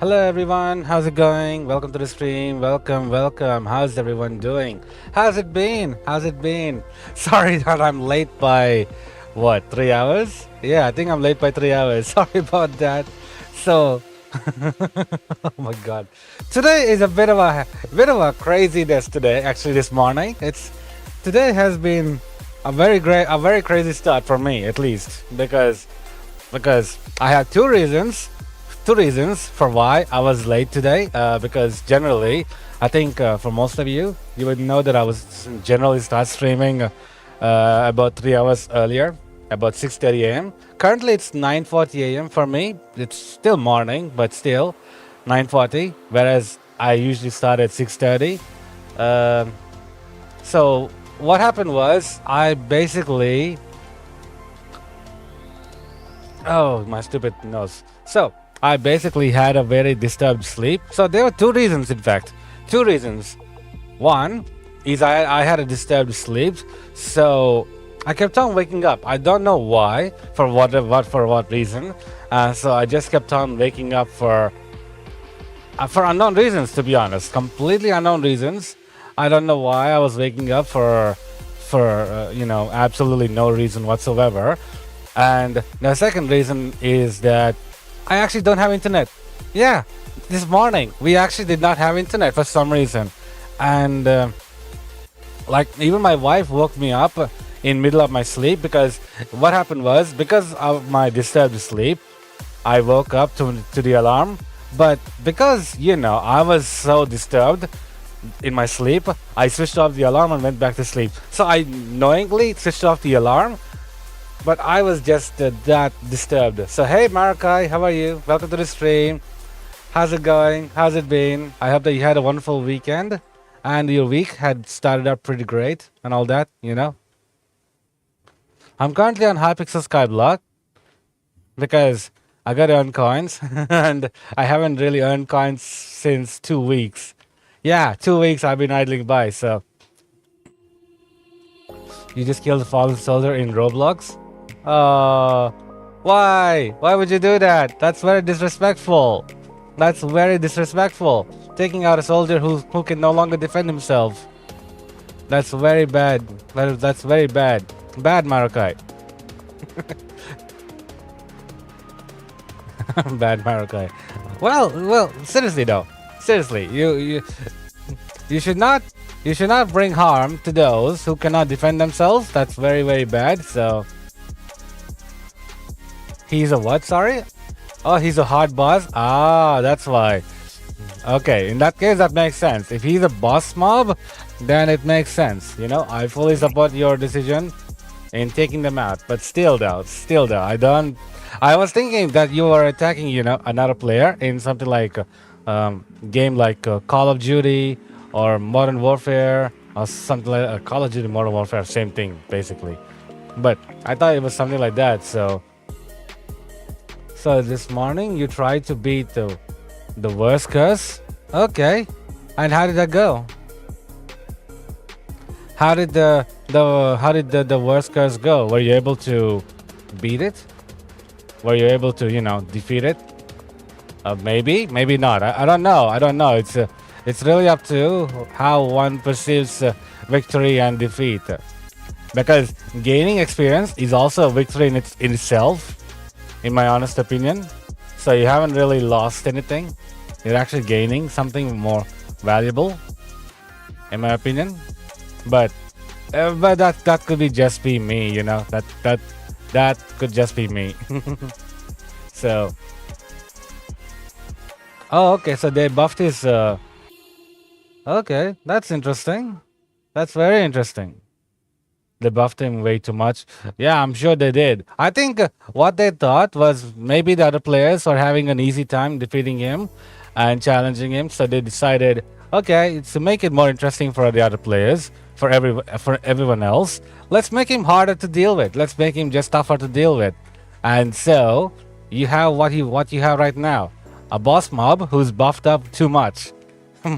Hello everyone, how's it going? Welcome to the stream. Welcome. How's everyone doing? How's it been? Sorry that I'm late by what, 3 hours? Yeah, I think I'm late by 3 hours. Sorry about that. So oh my god. Today is a bit of a craziness today, actually this morning. Today has been a very crazy start for me at least because I have two reasons for why I was late today. Because generally, I think for most of you, you would know that I was generally start streaming about 3 hours earlier, about 6:30 a.m. Currently, it's 9:40 a.m. for me. It's still morning, but still 9:40. Whereas I usually start at 6:30. So what happened was I basically. Oh, my stupid nose. So I basically had a very disturbed sleep. So there were two reasons, in fact. Two reasons. One is I had a disturbed sleep, so I kept on waking up. I don't know why, for what reason. So I just kept on waking up for unknown reasons, to be honest. Completely unknown reasons. I don't know why I was waking up for absolutely no reason whatsoever. And the second reason is that I actually don't have internet. Yeah, this morning we actually did not have internet for some reason, and like even my wife woke me up in middle of my sleep because what happened was because of my disturbed sleep, I woke up to the alarm. But because I was so disturbed in my sleep, I switched off the alarm and went back to sleep. So I knowingly switched off the alarm. But I was just that disturbed. So hey Marakai, how are you? Welcome to the stream. How's it going? How's it been? I hope that you had a wonderful weekend and your week had started up pretty great and all that, I'm currently on Hypixel Skyblock because I got to earn coins and I haven't really earned coins since 2 weeks. Yeah, 2 weeks I've been idling by, so. You just killed a fallen soldier in Roblox? Why? Why would you do that? That's very disrespectful. Taking out a soldier who can no longer defend himself. That's very bad. That's very bad. Bad, Marakai. Bad, Marakai. Well, seriously though. Seriously, you should not bring harm to those who cannot defend themselves. That's very, very bad. So he's a what? Sorry? Oh, he's a hard boss? Ah, that's why. Okay, in that case, that makes sense. If he's a boss mob, then it makes sense. I fully support your decision in taking them out. But still though, I was thinking that you were attacking, another player in something like game like Call of Duty or Modern Warfare or something like Call of Duty Modern Warfare, same thing basically. But I thought it was something like that. So this morning you tried to beat the worst curse. Okay, and how did that go? How did the worst curse go? Were you able to beat it? Were you able to defeat it? Maybe not. I don't know. It's really up to how one perceives victory and defeat. Because gaining experience is also a victory in itself, in my honest opinion. So you haven't really lost anything. You're actually gaining something more valuable, in my opinion. But that could just be me, That could just be me. So. Oh, okay. So they buffed his. Okay, that's interesting. That's very interesting. They buffed him way too much. Yeah, I'm sure they did. I think what they thought was maybe the other players were having an easy time defeating him and challenging him. So they decided, okay, to make it more interesting for the other players, for everyone else, let's make him harder to deal with. Let's make him just tougher to deal with. And so you have what you have right now. A boss mob who's buffed up too much.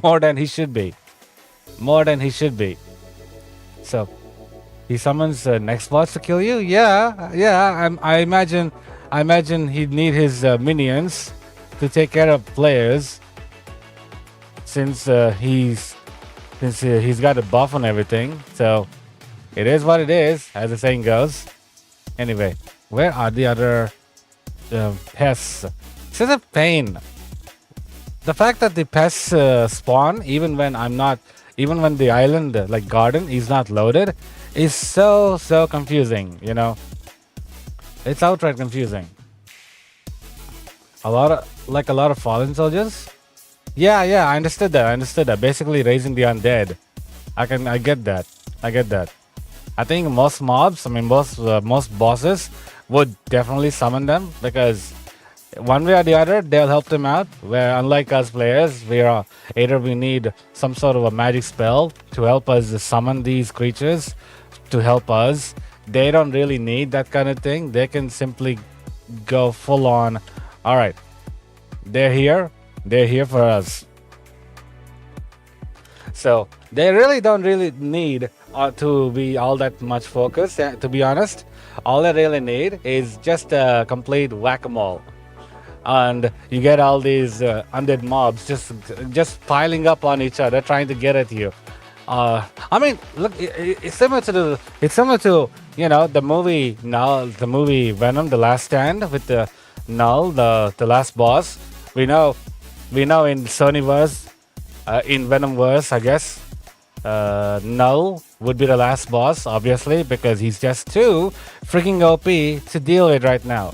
More than he should be. So he summons next boss to kill you? Yeah. I imagine he'd need his minions to take care of players since he's got a buff on everything. So it is what it is, as the saying goes. Anyway, where are the other pests? This is a pain. The fact that the pests spawn even when even when the island like garden is not loaded, is so confusing. You know, it's outright confusing. A lot of fallen soldiers. Yeah, I understood that. Basically raising the undead. I get that. I think most mobs, most bosses would definitely summon them, because one way or the other they'll help them out. Where unlike us players, either we need some sort of a magic spell to help us summon these creatures to help us. They don't really need that kind of thing. They can simply go full on. All right, they're here for us. So they really don't need to be all that much focused. To be honest, all they really need is just a complete whack-a-mole, and you get all these undead mobs just piling up on each other, trying to get at you. Look, it's similar to the movie Null, the movie Venom: The Last Stand, with the Null, the last boss. We know in Sonyverse, in Venomverse, I guess, Null would be the last boss, obviously, because he's just too freaking OP to deal with right now.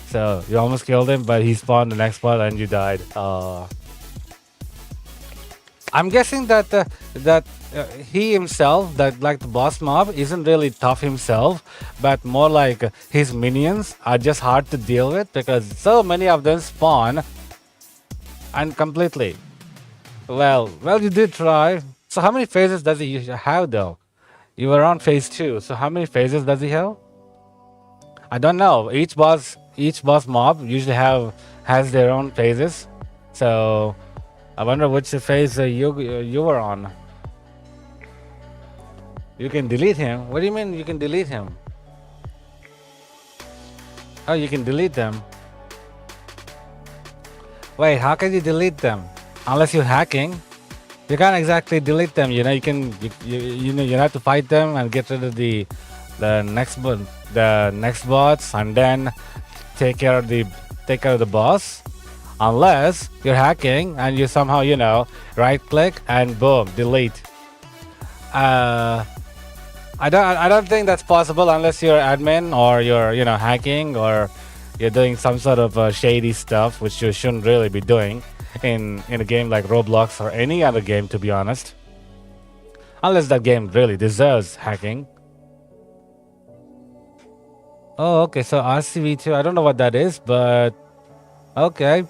So you almost killed him, but he spawned the next spot and you died. I'm guessing that he himself, that like the boss mob, isn't really tough himself, but more like his minions are just hard to deal with, because so many of them spawn and completely. Well, you did try. So how many phases does he have though? You were on phase 2, so how many phases does he have? I don't know. Each boss mob usually has their own phases. So I wonder which phase you were on. You can delete him. What do you mean you can delete him? Oh, you can delete them. Wait, how can you delete them? Unless you're hacking, you can't exactly delete them. You have to fight them and get rid of the next bots, and then take care of the boss. Unless you're hacking and you somehow right click and boom, delete. I don't think that's possible unless you're admin, or you're hacking, or you're doing some sort of shady stuff, which you shouldn't really be doing in a game like Roblox or any other game, to be honest. Unless that game really deserves hacking. Oh, okay, so RCV2, I don't know what that is, but okay.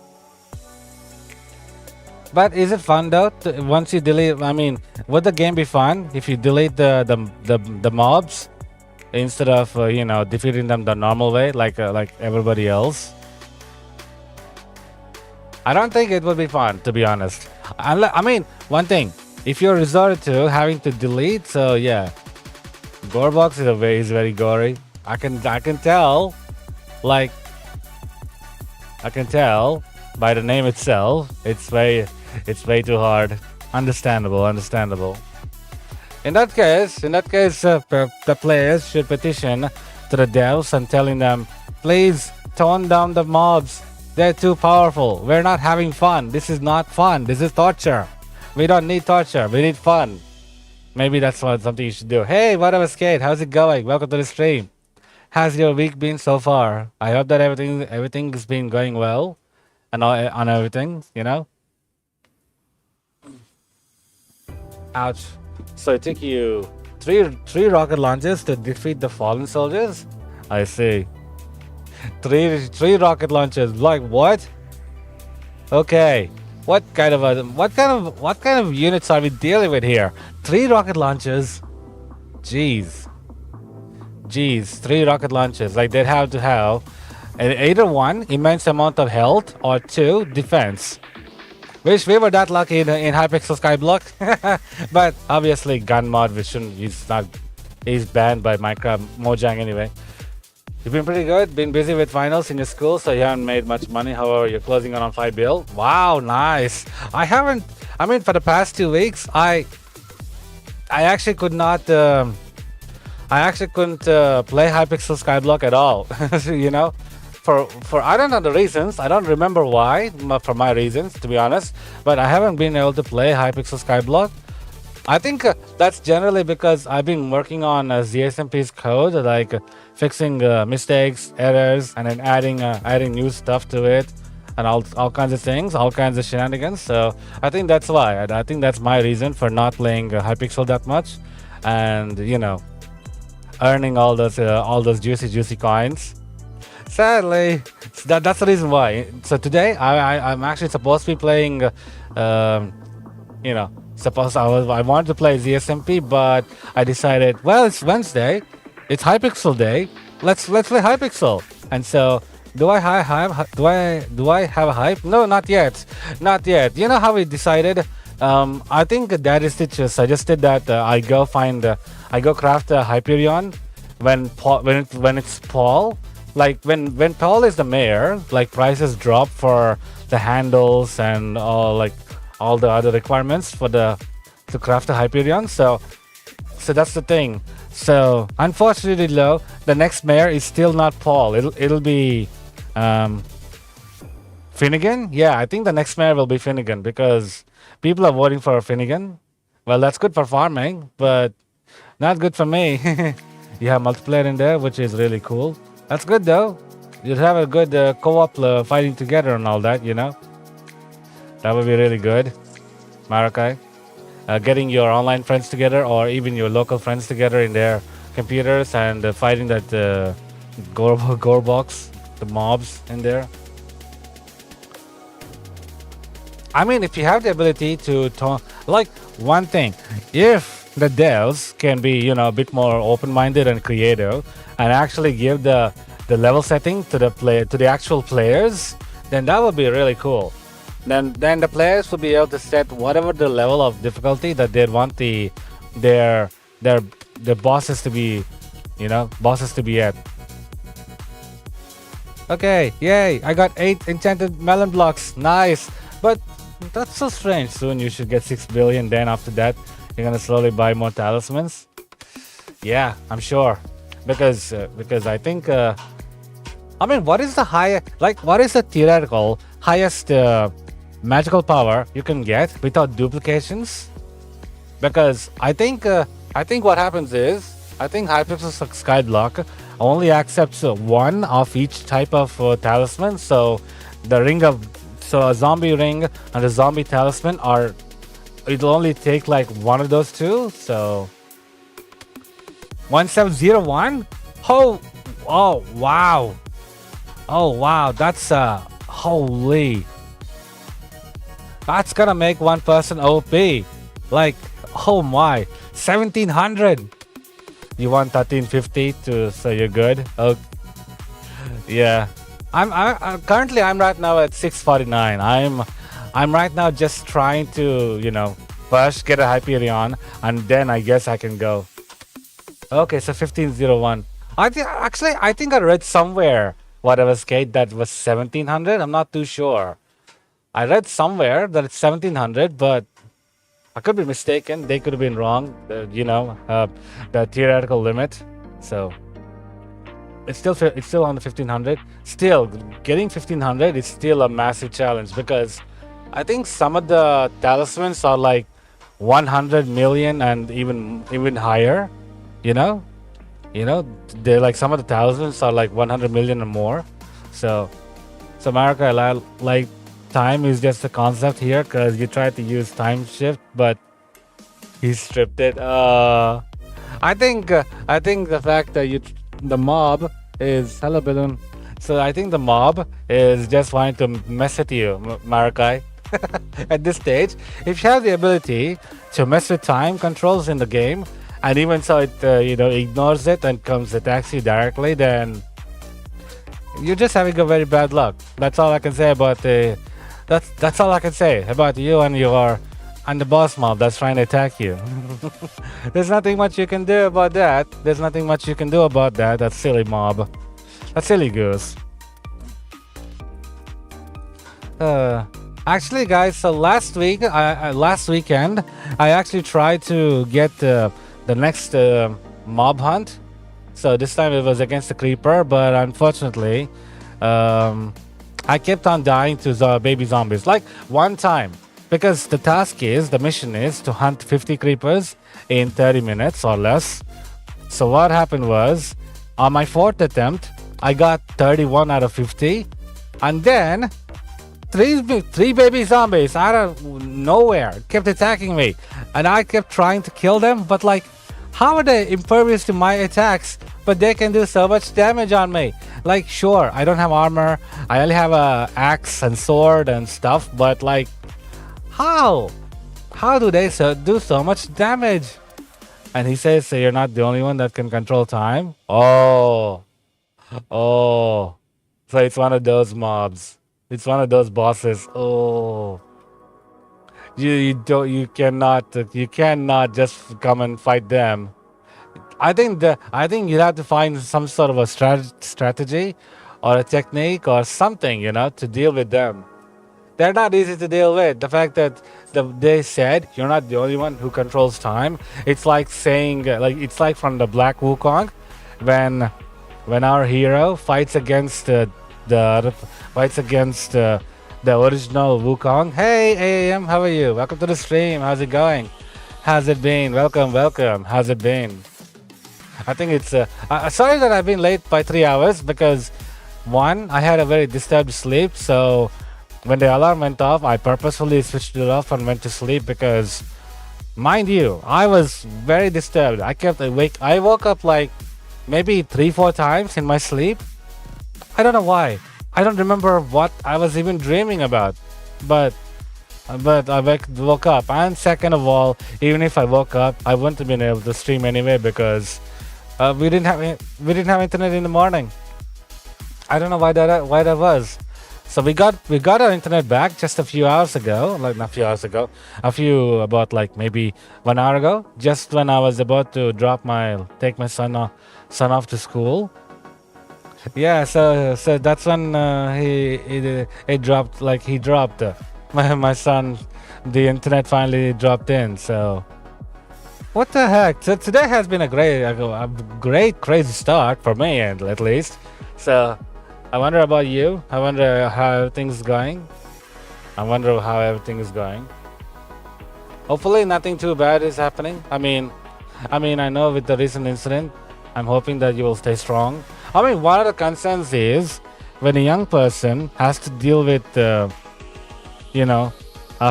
But is it fun though? Once you delete, would the game be fun if you delete the mobs instead of defeating them the normal way, like everybody else? I don't think it would be fun, to be honest. One thing, if you're resorted to having to delete, so yeah, Gorebox is very gory. I can tell, I can tell by the name itself. It's way too hard. Understandable. In that case, the players should petition to the devs and telling them, please tone down the mobs. They're too powerful. We're not having fun. This is not fun. This is torture. We don't need torture. We need fun. Maybe that's something you should do. Hey, whatever, Skate. How's it going? Welcome to the stream. How's your week been so far? I hope that everything has been going well, and on everything, Ouch. So it took you three rocket launches to defeat the fallen soldiers? I see. Three rocket launches. Like what? Okay. What kind of units are we dealing with here? 3 rocket launches. Jeez, 3 rocket launches. Like they'd have to have either 1, immense amount of health, or 2, defense. Wish we were that lucky in Hypixel Skyblock. But obviously gun mod, he's banned by Minecraft Mojang anyway. You've been pretty good. Been busy with finals in your school, so you haven't made much money. However, you're closing on 5 bill. Wow, nice. I haven't. I mean, for the past 2 weeks, I actually could not. I actually couldn't play Hypixel Skyblock at all. You know, for I don't know the reasons. I don't remember why. For my reasons, to be honest, but I haven't been able to play Hypixel Skyblock. I think that's generally because I've been working on ZSMP's code, like fixing mistakes, errors, and then adding new stuff to it, and all kinds of things, all kinds of shenanigans. So I think that's why. I think that's my reason for not playing Hypixel that much, and you know, earning all those juicy coins. Sadly, that's the reason why. So today I'm actually supposed to be playing, you know. Suppose I wanted to play ZSMP, but I decided, well, it's Wednesday, it's Hypixel Day. Let's play Hypixel. And so, do I have a hype? No, not yet, not yet. You know how we decided? I think Daddy Stitch suggested that I go craft a Hyperion when it's Paul. Like when Paul is the mayor, like prices drop for the handles and all the other requirements to craft a Hyperion. So that's the thing. So unfortunately, though, the next mayor is still not Paul. It'll be Finnegan. Yeah, I think the next mayor will be Finnegan because people are voting for Finnegan. Well, that's good for farming, but not good for me. You have multiplayer in there, which is really cool. That's good though. You'd have a good co-op fighting together and all that, you know. That would be really good, Marakai. Getting your online friends together or even your local friends together in their computers and fighting that gore box, the mobs in there. I mean, if you have the ability to like one thing, if the devs can be, you know, a bit more open-minded and creative and actually give the level setting to the actual players, then that would be really cool. Then the players will be able to set whatever the level of difficulty that they want their bosses to be, you know, bosses to be at. Okay, yay! I got 8 enchanted melon blocks. Nice, but that's so strange. Soon you should get 6 billion. Then after that, you're gonna slowly buy more talismans. Yeah, I'm sure, because I think. I mean, what is the what is the theoretical highest magical power you can get without duplications? Because I think what happens is, I think Hypixel Skyblock only accepts one of each type of talisman. So a zombie ring and a zombie talisman it'll only take like one of those two. So 1701. Oh wow. Oh wow, that's holy. That's gonna make one person OP. Like, oh my, 1700. You want 1350 so you're good. Oh, yeah. I'm currently right now at 649. I'm right now just trying to, you know, first get a Hyperion and then I guess I can go. Okay, so 1501. I think I read somewhere whatever skate that was 1700. I'm not too sure. I read somewhere that it's 1700, but I could be mistaken. They could have been wrong. You know, the theoretical limit. So it's still on the 1500. Still, getting 1500 is still a massive challenge because I think some of the talismans are like 100 million and even higher. You know, they're like some of the talismans are like 100 million or more. So America, like time is just a concept here because you tried to use time shift, but he stripped it. I think the fact that the mob is hello balloon. So I think the mob is just wanting to mess with you, Marakai. At this stage, if you have the ability to mess with time controls in the game, and even so it ignores it and attacks you directly, then you're just having a very bad luck. That's all I can say about that's all I can say about you and the boss mob that's trying to attack you. There's nothing much you can do about that. That silly mob. A silly goose. Actually, guys, so last weekend, I actually tried to get the next mob hunt. So this time it was against the creeper, but unfortunately, I kept on dying to baby zombies. Like one time, because the mission is to hunt 50 creepers in 30 minutes or less. So what happened was, on my fourth attempt, I got 31 out of 50, and then three baby zombies out of nowhere kept attacking me, and I kept trying to kill them, but like, how are they impervious to my attacks, but they can do so much damage on me? Like, sure, I don't have armor, I only have a axe and sword and stuff, but like, how do they do so much damage? And he says, so you're not the only one that can control time. Oh, so it's one of those mobs. It's one of those bosses. Oh, you cannot just come and fight them. I think you have to find some sort of a strategy, or a technique, or something, to deal with them. They're not easy to deal with. The fact that they said you're not the only one who controls time. It's like saying, it's like from the Black Wukong, when our hero fights against the original Wukong. Hey AAM, how are you? Welcome to the stream. How's it going? How's it been? Welcome. How's it been? I think it's sorry that I've been late by 3 hours, because one, I had a very disturbed sleep, so when the alarm went off, I purposefully switched it off and went to sleep, because, mind you, I was very disturbed. I kept awake. I woke up like maybe 3-4 times in my sleep. I don't know why. I don't remember what I was even dreaming about, but I woke up. And second of all, even if I woke up, I wouldn't have been able to stream anyway, because we didn't have internet in the morning. I don't know why that was. So we got our internet back just a few hours ago, about like maybe 1 hour ago, just when I was about to take my son off to school. Yeah, so that's when he dropped my son. The internet finally dropped in. So what the heck? So today has been a great crazy start for me, and at least. So I wonder about you. I wonder how everything's going. Hopefully nothing too bad is happening. I mean, I know with the recent incident, I'm hoping that you will stay strong. I mean, one of the concerns is when a young person has to deal with, a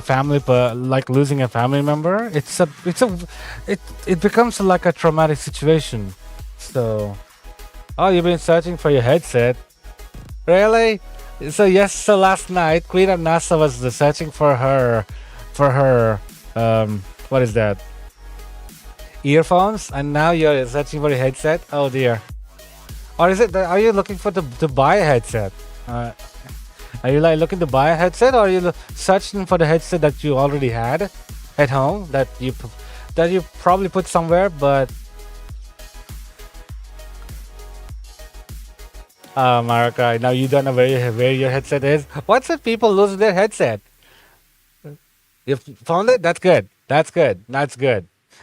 family, like losing a family member. It becomes like a traumatic situation. So, you've been searching for your headset. Really? So last night, Queen of NASA was searching for her, what is that? Earphones, and now you're searching for a headset. Oh dear. Or is it? Are you looking to buy a headset? Are you like looking to buy a headset, or are you searching for the headset that you already had at home that you probably put somewhere, but? Marika, now you don't know where your headset is. What's if people lose their headset? You found it? That's good.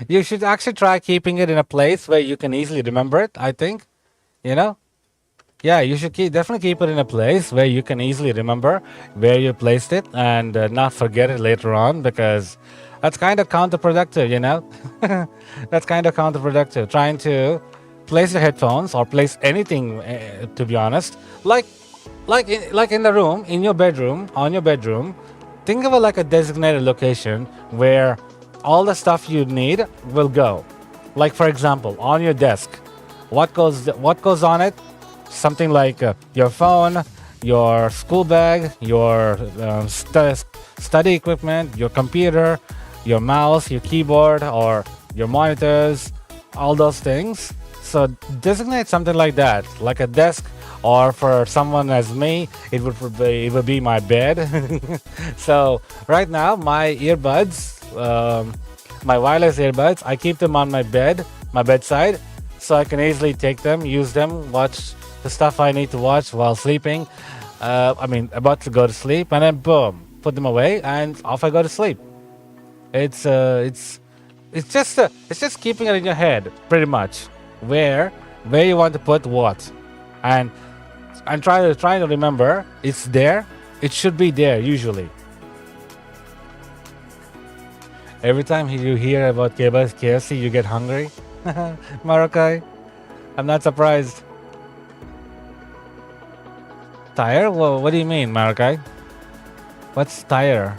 You should actually try keeping it in a place where you can easily remember it, I think. Yeah, you should definitely keep it in a place where you can easily remember where you placed it, and not forget it later on, because that's kind of counterproductive, That's kind of counterproductive, trying to place your headphones or place anything, to be honest, like in the room, in your bedroom, on your bedroom. Think of it like a designated location where all the stuff you need will go. Like, for example, on your desk, what goes on it? Something like your phone, your school bag, your study equipment, your computer, your mouse, your keyboard, or your monitors, all those things. So designate something like that, like a desk, or for someone as me, it would be my bed. So right now, my earbuds, my wireless earbuds, I keep them on my bedside, so I can easily take them, use them, watch the stuff I need to watch while sleeping. I mean, about to go to sleep, and then boom, put them away, and off I go to sleep. It's just keeping it in your head, pretty much, where you want to put what, and trying to remember it's there. It should be there usually. Every time you hear about KFC, you get hungry. Marakai, I'm not surprised. Tire? Well, what do you mean, Marakai? What's tire?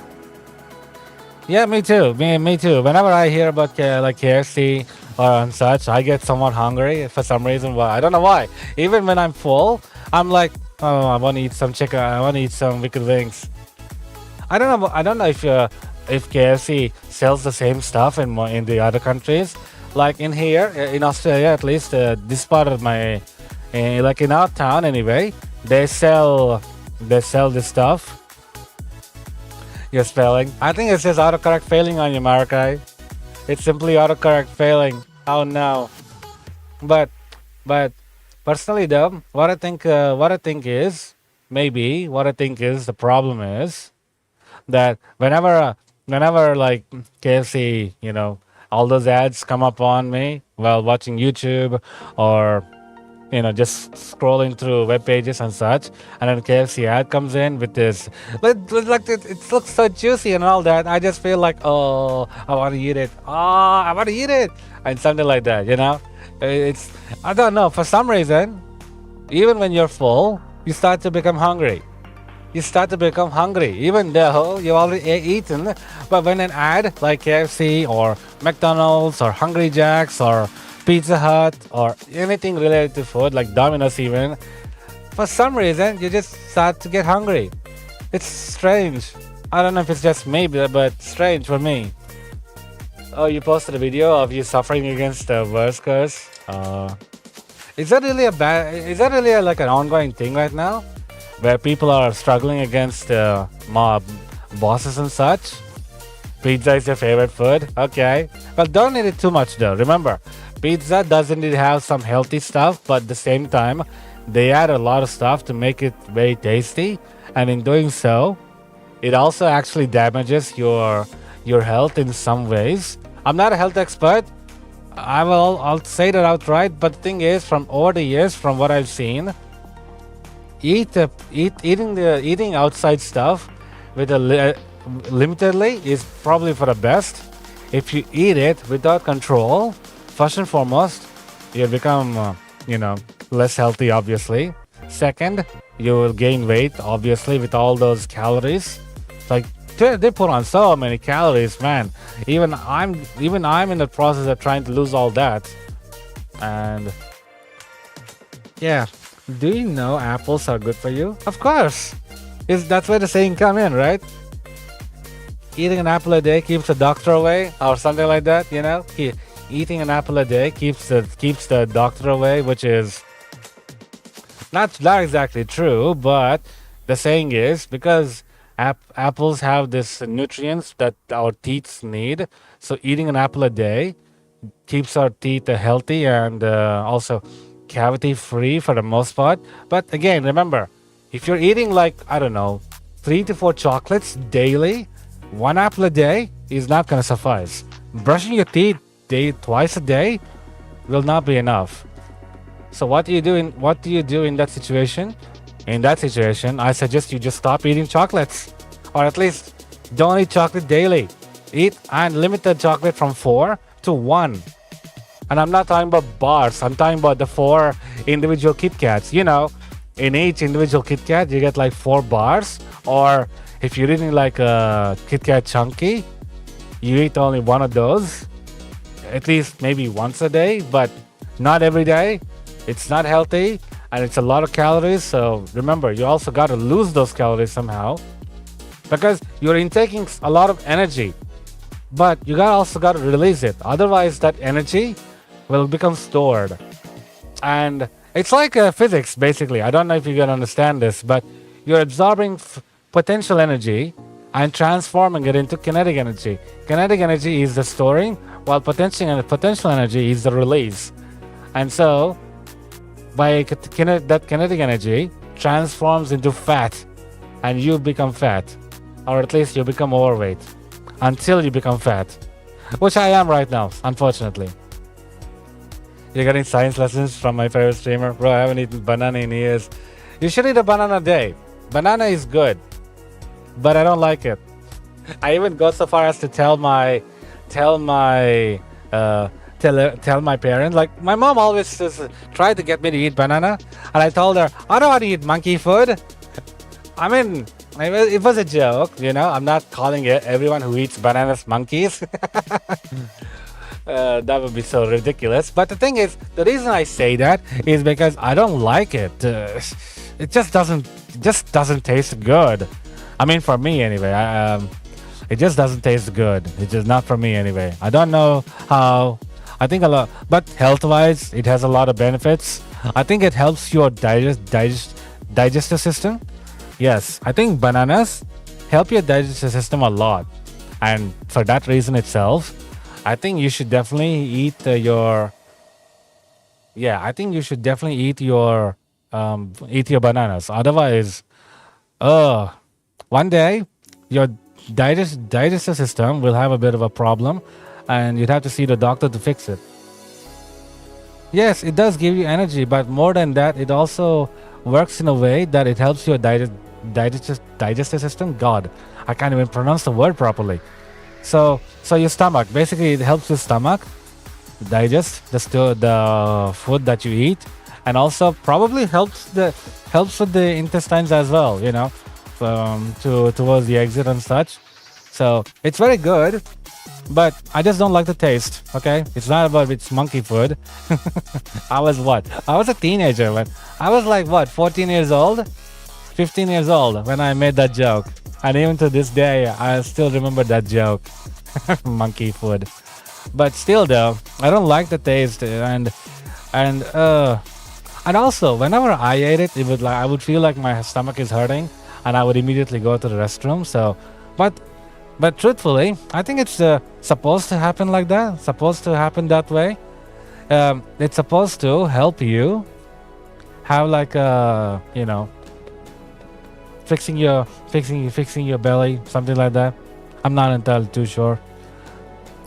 Yeah, me too. Me too. Whenever I hear about like KFC or such, I get somewhat hungry for some reason. Why? I don't know why. Even when I'm full, I'm like, oh, I want to eat some chicken. I want to eat some wicked wings. I don't know. I don't know if KFC sells the same stuff in the other countries. Like in here, in Australia, at least this part of my, like in our town anyway, they sell this stuff. You're spelling. I think it says autocorrect failing on you, Marakai. It's simply autocorrect failing. Oh no. But personally though, what I think is the problem is that whenever like KFC, all those ads come up on me while watching YouTube or just scrolling through web pages and such, and then KFC ad comes in with this, like it looks so juicy and all that. I just feel like, oh, I want to eat it. Oh, I want to eat it, and something like that. It's, I don't know, for some reason, even when you're full, you start to become hungry. Even though you already eaten. But when an ad like KFC or McDonald's or Hungry Jack's or Pizza Hut or anything related to food, like Domino's even, for some reason you just start to get hungry. It's strange. I don't know if it's just me, but strange for me. Oh, you posted a video of you suffering against the worst curse. Is that really like an ongoing thing right now, where people are struggling against mob bosses and such? Pizza is your favorite food? Okay. Well, don't eat it too much though. Remember, pizza doesn't need to have some healthy stuff, but at the same time, they add a lot of stuff to make it very tasty. And in doing so, it also actually damages your health in some ways. I'm not a health expert. I'll say that outright. But the thing is, from over the years, from what I've seen, eating outside stuff with limitedly is probably for the best. If you eat it without control, first and foremost, you'll become less healthy, obviously. Second, you will gain weight, obviously, with all those calories. Like they put on so many calories, man. Even I'm in the process of trying to lose all that. And yeah, do you know apples are good for you? Of course. That's where the saying come in, right? Eating an apple a day keeps the doctor away, or something like that. Eating an apple a day keeps the doctor away, which is not exactly true, but the saying is because apples have this nutrients that our teeth need. So eating an apple a day keeps our teeth healthy and also cavity free for the most part. But again, remember, if you're eating like, I don't know, 3 to 4 chocolates daily, 1 apple a day is not going to suffice. Brushing your teeth twice a day will not be enough. So what do you do in that situation? In that situation, I suggest you just stop eating chocolates, or at least don't eat chocolate daily. Eat and limit the chocolate from 4 to 1. And I'm not talking about bars. I'm talking about the 4 individual Kit Kats. In each individual Kit Kat, you get like 4 bars. Or if you're eating like a Kit Kat Chunky, you eat only 1 of those. At least maybe once a day, but not every day. It's not healthy and it's a lot of calories. So remember, you also got to lose those calories somehow, because you're intaking a lot of energy, but you also got to release it. Otherwise, that energy will become stored. And it's like physics, basically. I don't know if you can understand this, but you're absorbing potential energy and transforming it into kinetic energy. Kinetic energy is the storing, while potential energy is the release. And so that kinetic energy transforms into fat, and you become fat, or at least you become overweight until you become fat, which I am right now, unfortunately. You're getting science lessons from my favorite streamer? Bro, I haven't eaten banana in years. You should eat a banana a day. Banana is good, but I don't like it. I even go so far as to tell my parents. Like, my mom always tried to get me to eat banana, and I told her I don't want to eat monkey food. I mean, it was a joke, you know. I'm not calling everyone who eats bananas monkeys. That would be so ridiculous. But the thing is, the reason I say that is because I don't like it. It just doesn't taste good. I mean, for me anyway. It just doesn't taste good. It's just not for me anyway. I don't know how. I think a lot, but health-wise, it has a lot of benefits. I think it helps your digestive system. Yes, I think bananas help your digestive system a lot, and for that reason itself, I think you should definitely eat your. Yeah, I think you should definitely eat your bananas. Otherwise, one day your digestive system will have a bit of a problem, and you'd have to see the doctor to fix it. Yes, it does give you energy, but more than that, it also works in a way that it helps your digestive system. God, I can't even pronounce the word properly. So your stomach, basically, it helps your stomach digest the food that you eat, and also probably helps with the intestines as well. You know, towards the exit and such. So it's very good, but I just don't like the taste. Okay, it's not about it's monkey food. I was a teenager when I was like 14 years old, 15 years old when I made that joke, and even to this day I still remember that joke. Monkey food. But still though, I don't like the taste, and also whenever I ate it, I would feel like my stomach is hurting, and I would immediately go to the restroom. So, but truthfully, I think it's supposed to happen like that. Supposed to happen that way. It's supposed to help you have like fixing your belly, something like that. I'm not entirely too sure.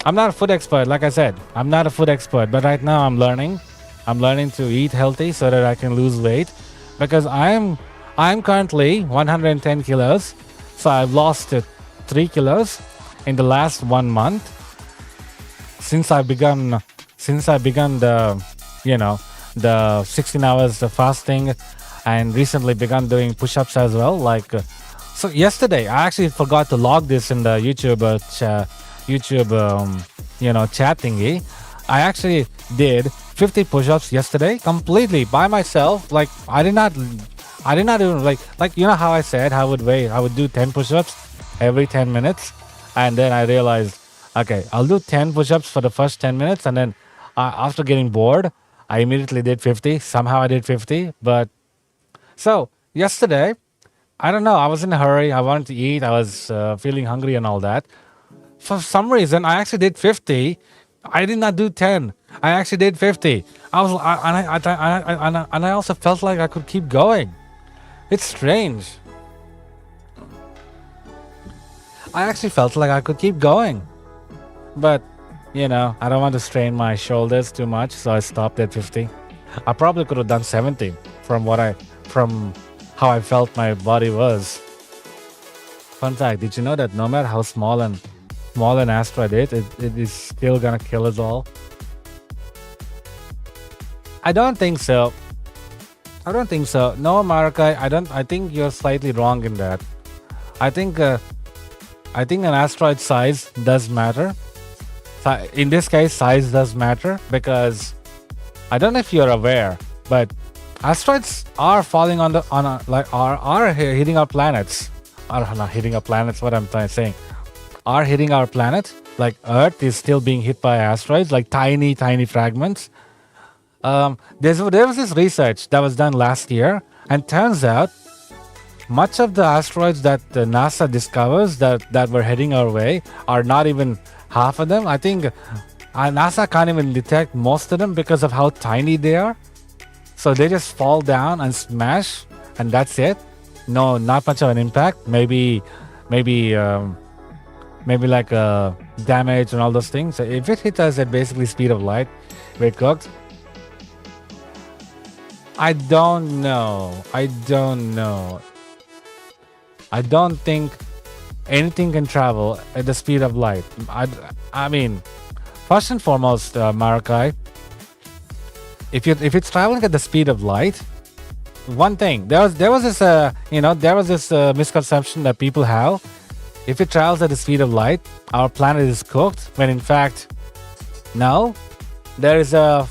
I'm not a food expert, like I said. I'm not a food expert, but right now I'm learning. I'm learning to eat healthy so that I can lose weight, because I'm currently 110 kilos. So I've lost 3 kilos in the last 1 month since I begun the 16 hours of fasting, and recently begun doing push-ups as well. So yesterday I actually forgot to log this in the YouTube chat thingy. I actually did 50 push-ups yesterday completely by myself. Like I did not even like you know how I said I would do 10 push-ups every 10 minutes, and then I realized, okay, I'll do 10 push-ups for the first 10 minutes, and then after getting bored, I immediately did 50. Somehow I did 50. But so yesterday, I don't know, I was in a hurry, I wanted to eat, I was feeling hungry and all that. For some reason, I actually did 50. I did not do 10. I actually did 50. I also felt like I could keep going. It's strange. I actually felt like I could keep going. But, I don't want to strain my shoulders too much, so I stopped at 50. I probably could have done 70 from how I felt my body was. Fun fact, did you know that no matter how small an asteroid is, it is still gonna kill us all? I don't think so. No, Marakai, I think you're slightly wrong in that. I think an asteroid size does matter. In this case, size does matter, because I don't know if you're aware, but asteroids are falling are hitting our planets. Are not hitting our planets. What I'm saying, are hitting our planet. Like Earth is still being hit by asteroids, like tiny fragments. There was this research that was done last year, and turns out much of the asteroids that NASA discovers that were heading our way are not even half of them. I think NASA can't even detect most of them because of how tiny they are. So they just fall down and smash, and that's it. No, not much of an impact. Maybe like damage and all those things. So if it hit us at basically speed of light, we're cooked. I don't know. I don't think anything can travel at the speed of light. I mean, first and foremost, Marakai, if it's traveling at the speed of light, one thing there was this misconception that people have. If it travels at the speed of light, our planet is cooked. When in fact, no, there is a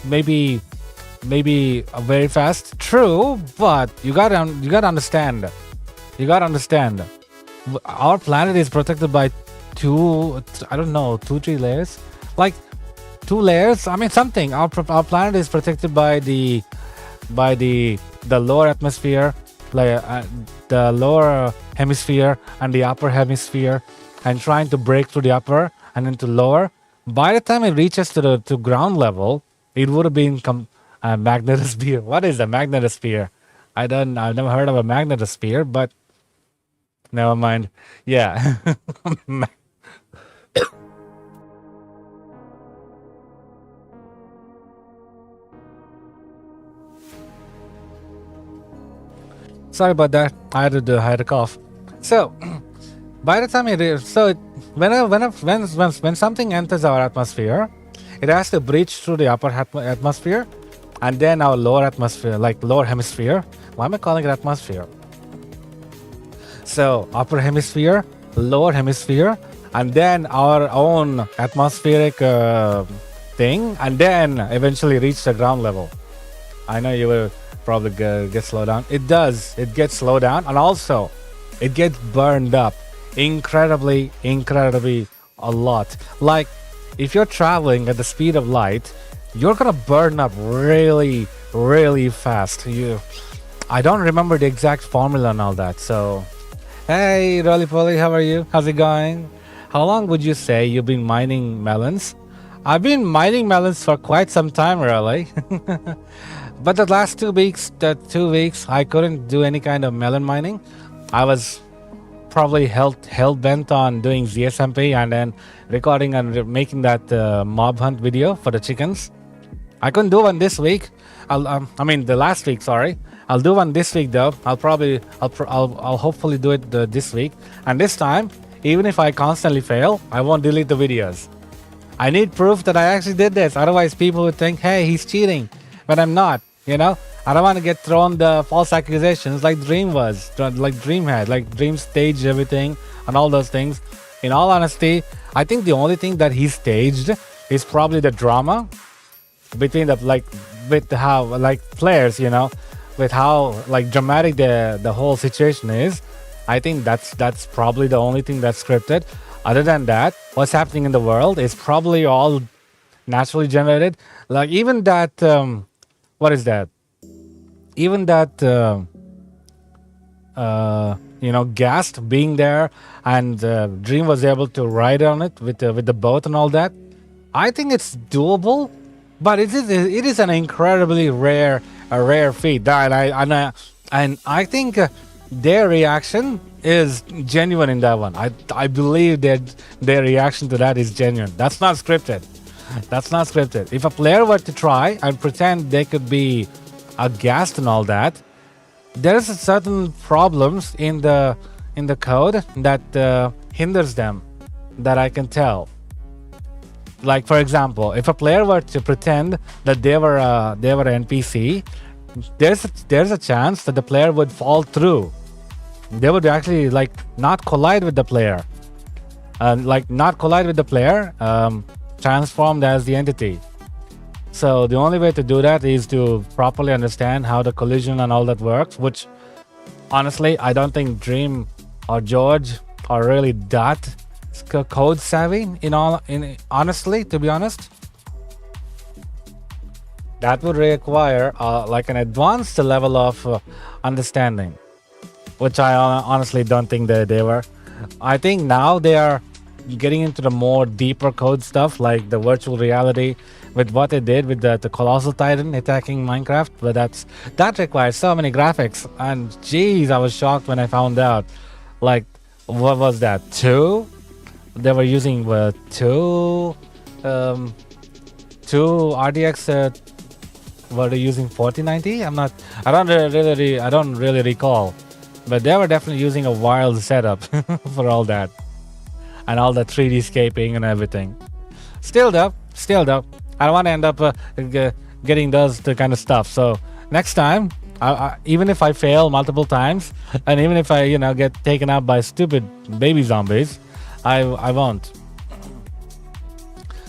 maybe a very fast. True, but you gotta understand. Our planet is protected by two, three layers, like 2 layers. I mean, something. Our planet is protected by the lower atmosphere, like the lower hemisphere and the upper hemisphere, and trying to break through the upper and into lower. By the time it reaches to ground level, it would have been a magnetosphere. What is a magnetosphere? I've never heard of a magnetosphere, but never mind. Yeah. Sorry about that. I had a cough. So, by the time when something enters our atmosphere, it has to breach through the upper atmosphere, and then our lower atmosphere, like lower hemisphere. Why am I calling it atmosphere? So, upper hemisphere, lower hemisphere, and then our own atmospheric thing, and then eventually reach the ground level. I know you will probably get slowed down. It does. It gets slowed down, and also it gets burned up incredibly a lot. Like, if you're traveling at the speed of light, you're gonna burn up really fast. I don't remember the exact formula and all that. So, hey, Rolly Polly, how are you? How's it going? How long would you say you've been mining melons? I've been mining melons for quite some time, really. But the last 2 weeks, I couldn't do any kind of melon mining. I was probably hell bent on doing ZSMP and then recording and making that mob hunt video for the chickens. I couldn't do one this week. The last week, sorry. I'll do one this week though. I'll hopefully do it this week. And this time, even if I constantly fail, I won't delete the videos. I need proof that I actually did this. Otherwise, people would think, hey, he's cheating. But I'm not, I don't want to get thrown the false accusations like Dream was, like Dream had, like Dream staged everything and all those things. In all honesty, I think the only thing that he staged is probably the drama between with how players, with how dramatic the whole situation is. I think that's probably the only thing that's scripted. Other than that, what's happening in the world is probably all naturally generated. Like even that, what is that? Even that, Ghast being there, and Dream was able to ride on it with the boat and all that. I think it's doable, but it is an incredibly rare feat. And I think their reaction is genuine in that one. I believe that their reaction to that is genuine. That's not scripted. If a player were to try and pretend they could be aghast and all that, there's certain problems in the code that hinders them, that I can tell. Like, for example, if a player were to pretend that they were an NPC, there's a chance that the player would fall through. They would actually not collide with the player, transformed as the entity. So the only way to do that is to properly understand how the collision and all that works, which honestly I don't think Dream or George are really that code savvy honestly, to be honest. That would require an advanced level of understanding, which I honestly don't think that they were. I think now they are getting into the more deeper code stuff, like the virtual reality with what they did with the colossal titan attacking Minecraft, but that requires so many graphics. And geez, I was shocked when I found out. Like, what was that? They were using two RDX. Were they using 4090? I don't really recall, but they were definitely using a wild setup for all that, and all the 3D scaping and everything. Still though, I don't want to end up getting the kind of stuff. So next time, even if I fail multiple times, and even if I get taken out by stupid baby zombies, I won't.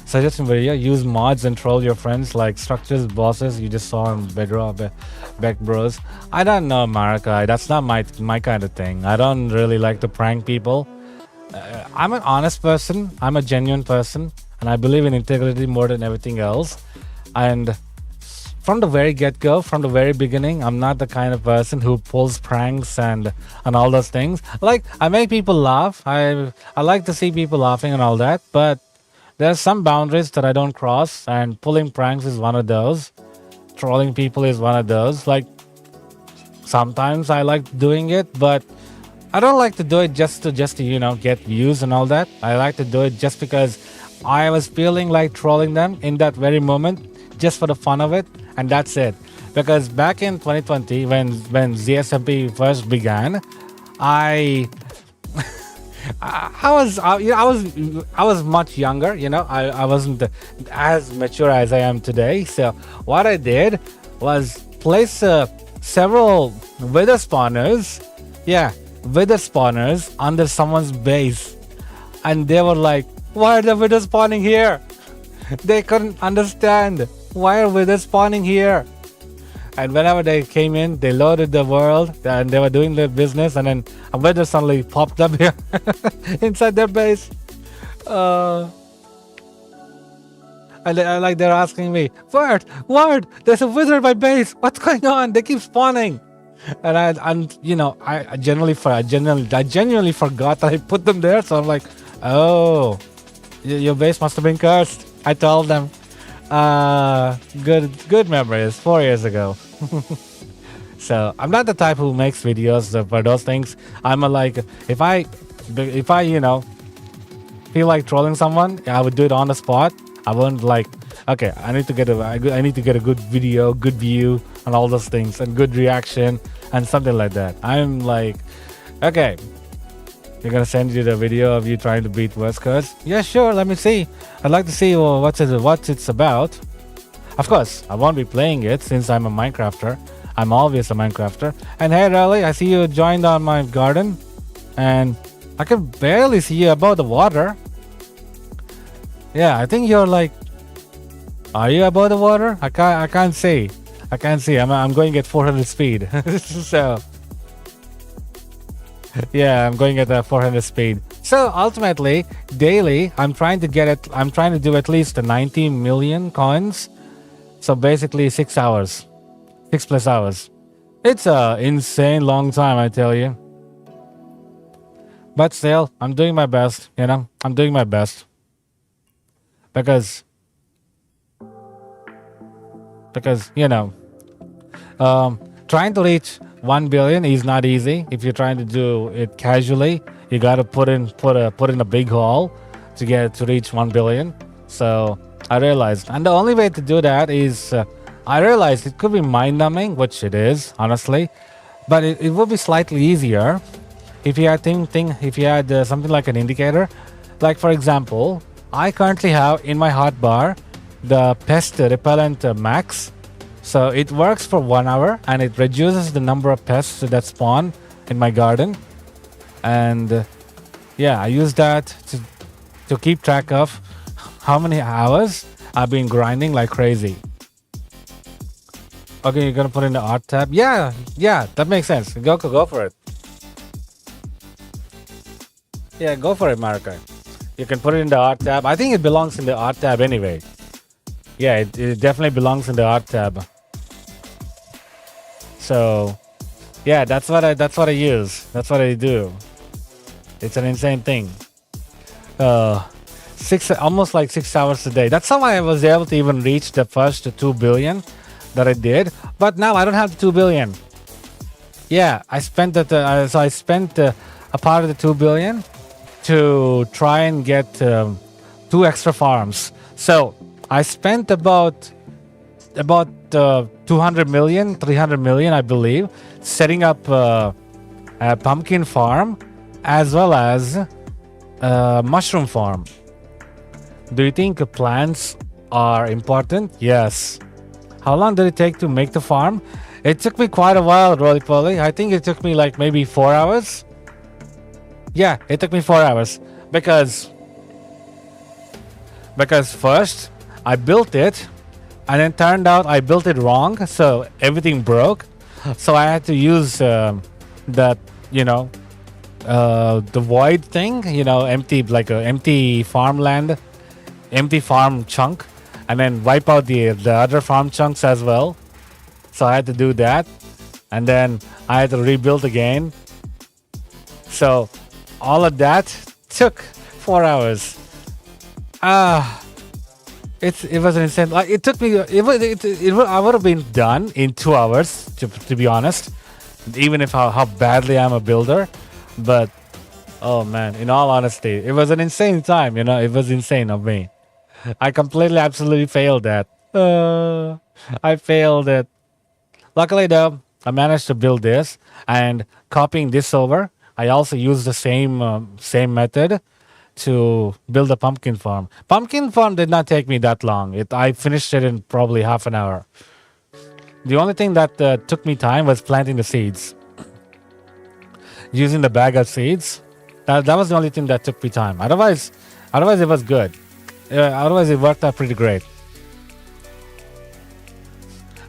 Suggestion video: use mods and troll your friends like structures bosses you just saw on Bedrock Beck Bros. I don't know, Marakai. That's not my kind of thing. I don't really like to prank people. I'm an honest person. I'm a genuine person, and I believe in integrity more than everything else. And from the very get-go, from the very beginning, I'm not the kind of person who pulls pranks and all those things. Like, I make people laugh. I like to see people laughing and all that, but there's some boundaries that I don't cross, and pulling pranks is one of those. Trolling people is one of those. Like, sometimes I like doing it, but I don't like to do it just to get views and all that. I like to do it just because I was feeling like trolling them in that very moment, just for the fun of it, and that's it. Because back in 2020, when ZSMP first began, I was much younger. I wasn't as mature as I am today. So what I did was place several wither spawners. Yeah, wither spawners under someone's base, and they were like, "Why are the wither spawning here?" They couldn't understand why are wither spawning here. And whenever they came in, they loaded the world and they were doing their business, and then a wither suddenly popped up here inside their base. And they're asking me, Word, there's a wither in my base. What's going on? They keep spawning. And I genuinely forgot that I put them there. So I'm like, oh, your base must have been cursed. I told them. Good memories 4 years ago. So I'm not the type who makes videos for those things. I'm if I feel like trolling someone, I would do it on the spot. I wouldn't okay, I need to get a good video, good view, and all those things, and good reaction and something like that. I'm like, okay, you're gonna send you the video of you trying to beat Worst Curse? Yeah, sure. Let me see. I'd like to see what it's about. Of course, I won't be playing it since I'm a Minecrafter. I'm always a Minecrafter. And hey, Riley, I see you joined on my garden, and I can barely see you above the water. Yeah, I think you're like, are you above the water? I can't see. I'm going at 400 speed. So yeah, I'm going at 400 speed. So ultimately, daily, I'm trying to do at least 90 million coins. So basically 6 hours. 6+ hours. It's a insane long time, I tell you. But still, I'm doing my best, I'm doing my best. Because trying to reach 1 billion is not easy. If you're trying to do it casually, you gotta put in a big haul to reach 1 billion. So I realized, and the only way to do that is, I realized it could be mind-numbing, which it is, honestly, but it would be slightly easier if you had something like an indicator. Like, for example, I currently have in my hotbar the pest repellent max. So it works for 1 hour, and it reduces the number of pests that spawn in my garden. And yeah, I use that to keep track of how many hours I've been grinding like crazy. Okay, you're gonna put in the art tab? Yeah, that makes sense. Go for it. Yeah, go for it, Marika. You can put it in the art tab. I think it belongs in the art tab anyway. Yeah, it definitely belongs in the art tab. So yeah, that's what I use. That's what I do. It's an insane thing. So almost like 6 hours a day. That's how I was able to even reach the first 2 billion that I did. But now I don't have the 2 billion. Yeah, I spent that. So I spent a part of the 2 billion to try and get 2 extra farms. So I spent about 200 million, 300 million, I believe, setting up a pumpkin farm as well as a mushroom farm. Do you think plants are important? Yes. How long did it take to make the farm? It took me quite a while, Roly Poly. I think it took me like maybe 4 hours. Yeah, it took me 4 hours because first I built it, and then turned out I built it wrong, so everything broke. So I had to use that, the void thing, empty, like a empty farmland, empty farm chunk, and then wipe out the other farm chunks as well. So I had to do that, and then I had to rebuild again. So all of that took 4 hours. It was an insane. Like, it took me. I would have been done in 2 hours, to be honest. Even if how badly I'm a builder, but oh man, in all honesty, it was an insane time. It was insane of me. I completely, absolutely failed that. I failed it. Luckily though, I managed to build this, and copying this over, I also used the same method to build a pumpkin farm. Pumpkin farm did not take me that long. I finished it in probably half an hour. The only thing that took me time was planting the seeds. Using the bag of seeds. That was the only thing that took me time. Otherwise it was good. Otherwise it worked out pretty great.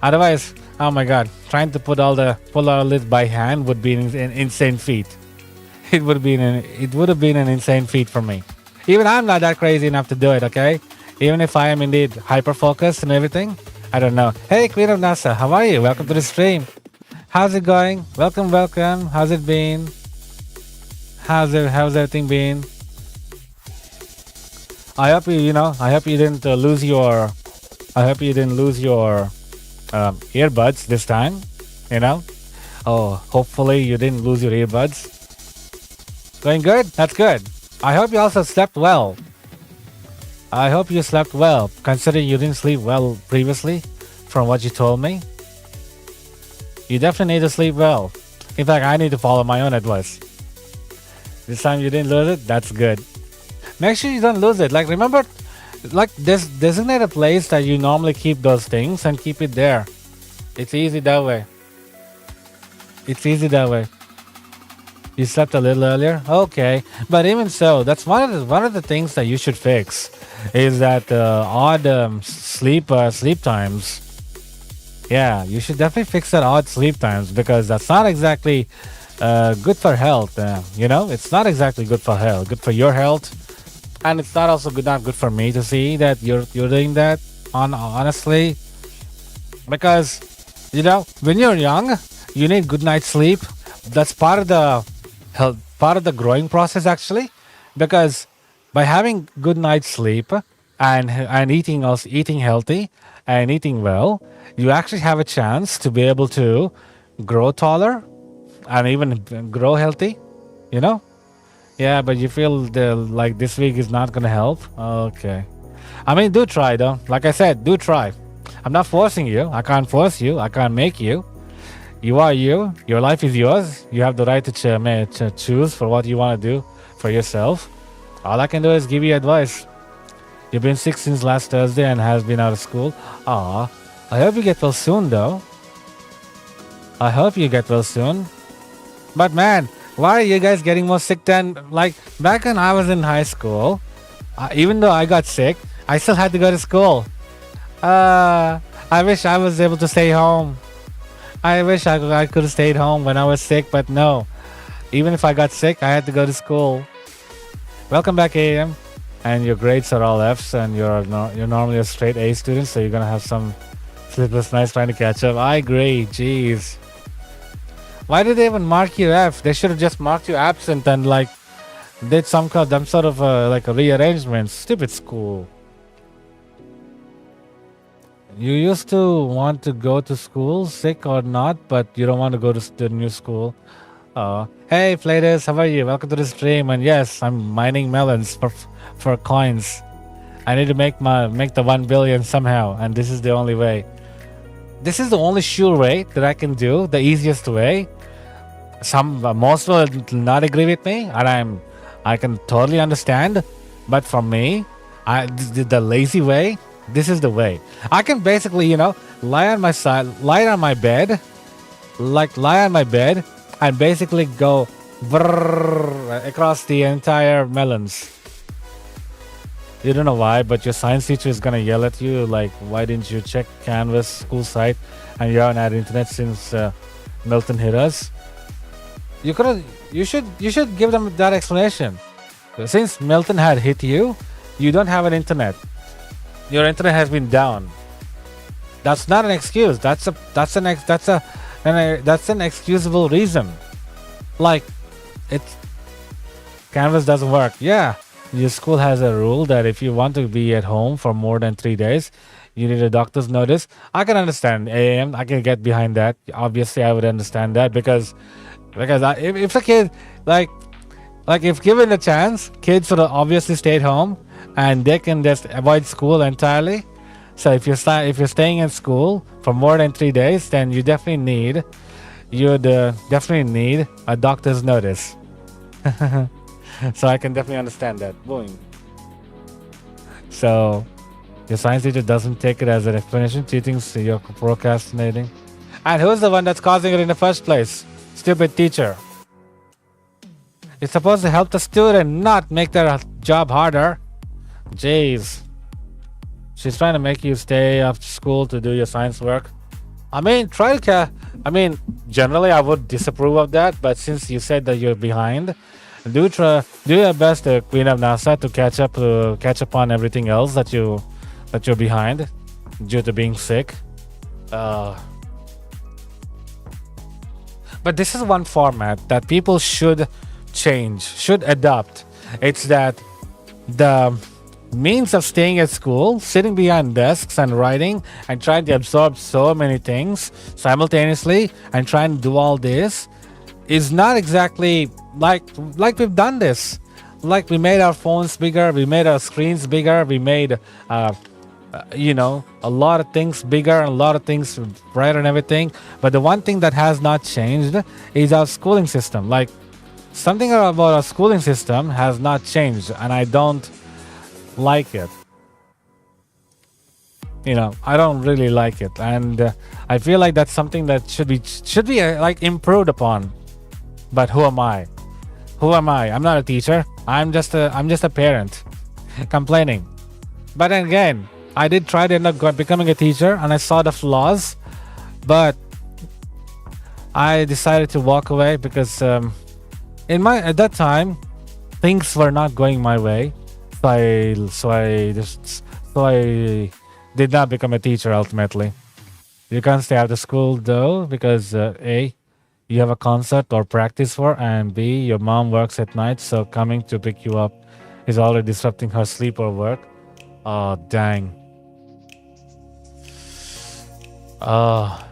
Otherwise, oh my god, trying to pull all this by hand would be an insane feat. It would have been an insane feat for me. Even I'm not that crazy enough to do it, okay? Even if I am indeed hyper-focused and everything, I don't know. Hey, Queen of NASA, how are you? Welcome to the stream. How's it going? Welcome. How's it been? How's everything been? I hope you didn't lose your earbuds this time. Oh, hopefully you didn't lose your earbuds. Going good? That's good. I hope you also slept well. I hope you slept well, considering you didn't sleep well previously, from what you told me. You definitely need to sleep well. In fact, I need to follow my own advice. This time you didn't lose it? That's good. Make sure you don't lose it. Like, remember, designate a place that you normally keep those things and keep it there. It's easy that way. You slept a little earlier? Okay. But even so, that's one of the things that you should fix, is that odd sleep times. Yeah, you should definitely fix that odd sleep times, because that's not exactly good for health. It's not exactly good for health. Good for your health, and it's not also not good for me to see that you're doing that. Honestly, because when you're young, you need good night's sleep. That's part of the growing process, actually, because by having good night's sleep and eating healthy and eating well, you actually have a chance to be able to grow taller and even grow healthy. Yeah, but you feel like this week is not gonna help. Okay, I mean, do try though. Like I said, do try. I'm not forcing you. I can't force you. I can't make you. You are you. Your life is yours. You have the right to choose for what you want to do for yourself. All I can do is give you advice. You've been sick since last Thursday and has been out of school. Aw, I hope you get well soon, though. I hope you get well soon. But man, why are you guys getting more sick than, like, back when I was in high school? Even though I got sick, I still had to go to school. I wish I was able to stay home. I wish I could have stayed home when I was sick, but no. Even if I got sick, I had to go to school. Welcome back, AM. And your grades are all Fs, and you're normally a straight A student, so you're gonna have some sleepless nights trying to catch up. I agree. Jeez. Why did they even mark you F? They should have just marked you absent and did some sort of like a rearrangement. Stupid school. You used to want to go to school, sick or not, but you don't want to go to the new school. Hey, Flatus, how are you? Welcome to the stream. And yes, I'm mining melons for coins. I need to make the 1 billion somehow, and this is the only way. This is the only sure way that I can do, the easiest way. Most will not agree with me, and I can totally understand. But for me, the lazy way, this is the way. I can basically, lie on my side, lie on my bed, and basically go across the entire melons. You don't know why, but your science teacher is gonna yell at you like, why didn't you check Canvas school site and you haven't had internet since Milton hit us? You should give them that explanation. Since Milton had hit you, you don't have an internet. Your internet has been down. That's not an excuse. That's an excusable reason. Like, Canvas doesn't work. Yeah. Your school has a rule that if you want to be at home for more than 3 days, you need a doctor's notice. I can understand AAM. I can get behind that. Obviously, I would understand that because if a kid like if given a chance, kids would obviously stay at home and they can just avoid school entirely. So if you're staying in school for more than 3 days, then you definitely need a doctor's notice. So I can definitely understand that. Boing. So your science teacher doesn't take it as an explanation. She thinks you're procrastinating. And who's the one that's causing it in the first place? Stupid teacher. It's supposed to help the student, not make their job harder. Jeez. She's trying to make you stay after school to do your science work. Generally I would disapprove of that, but since you said that you're behind, do your best to clean up NASA to catch up on everything else that you're behind due to being sick. But this is one format that people should adopt. It's that the means of staying at school, sitting behind desks and writing and trying to absorb so many things simultaneously and trying to do all this is not exactly like we've done this. Like we made our phones bigger, we made our screens bigger, we made a lot of things bigger and a lot of things brighter and everything. But the one thing that has not changed is our schooling system. Like something about our schooling system has not changed, and I don't like it. I don't really like it, and I feel like that's something that should be like improved upon. But who am I? I'm not a teacher. I'm just a parent complaining. But then again, I did try to end up becoming a teacher, and I saw the flaws, but I decided to walk away because at that time things were not going my way. So I did not become a teacher ultimately. You can't stay after school though because A, you have a concert or practice for, and B, your mom works at night, so coming to pick you up is already disrupting her sleep or work. Oh, dang. I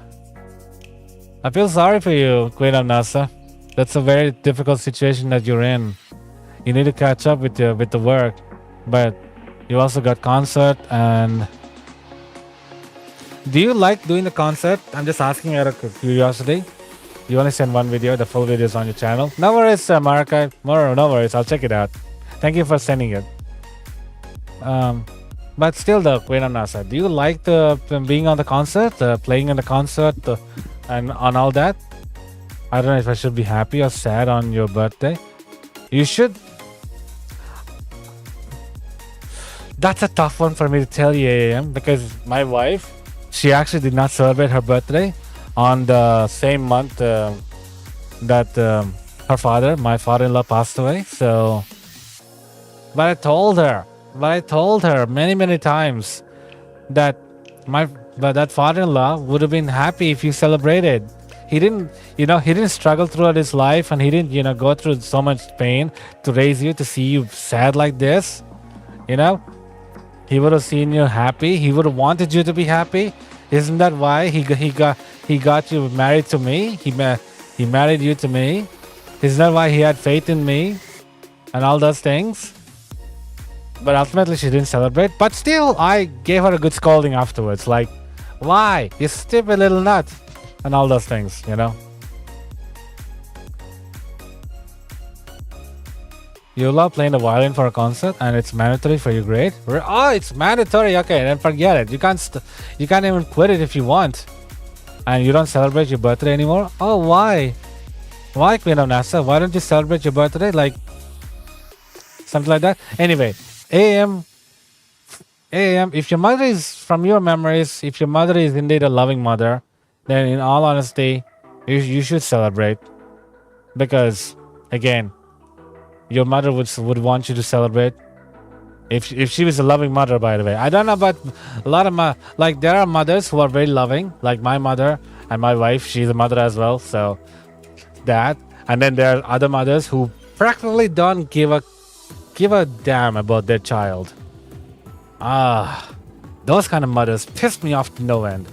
feel sorry for you, Queen of NASA. That's a very difficult situation that you're in. You need to catch up with the work, but you also got concert. And do you like doing the concert? I'm just asking out of curiosity. You only send one video, the full video is on your channel. No worries, Marika. No worries, I'll check it out. Thank you for sending it. But still though, Queen of NASA, do you like being on the concert, playing in the concert, and on all that? I don't know if I should be happy or sad on your birthday. You should. That's a tough one for me to tell you, AM, because my wife, she actually did not celebrate her birthday on the same month that her father, my father-in-law, passed away. So, but I told her many times that that father-in-law would have been happy if you celebrated. he didn't, he didn't struggle throughout his life, and he didn't, go through so much pain to raise you, to see you sad like this. You know, he would have seen you happy. He would have wanted you to be happy. Isn't that why he got you married to me? He married you to me. Isn't that why he had faith in me and all those things? But ultimately, she didn't celebrate. But still, I gave her a good scolding afterwards. Like, why? You stupid little nut. And all those things, You love playing the violin for a concert, and it's mandatory for your grade? Oh, it's mandatory. Okay, then forget it. You can't even quit it if you want. And you don't celebrate your birthday anymore? Oh, why? Why, Queen of NASA? Why don't you celebrate your birthday? Like, something like that? Anyway, AM, if your mother is, from your memories, if your mother is indeed a loving mother, then in all honesty, you should celebrate. Because, again, your mother would want you to celebrate. If she was a loving mother, by the way. I don't know about a lot of there are mothers who are very loving, like my mother and my wife. She's a mother as well, so that. And then there are other mothers who practically don't give a damn about their child. Those kind of mothers piss me off to no end.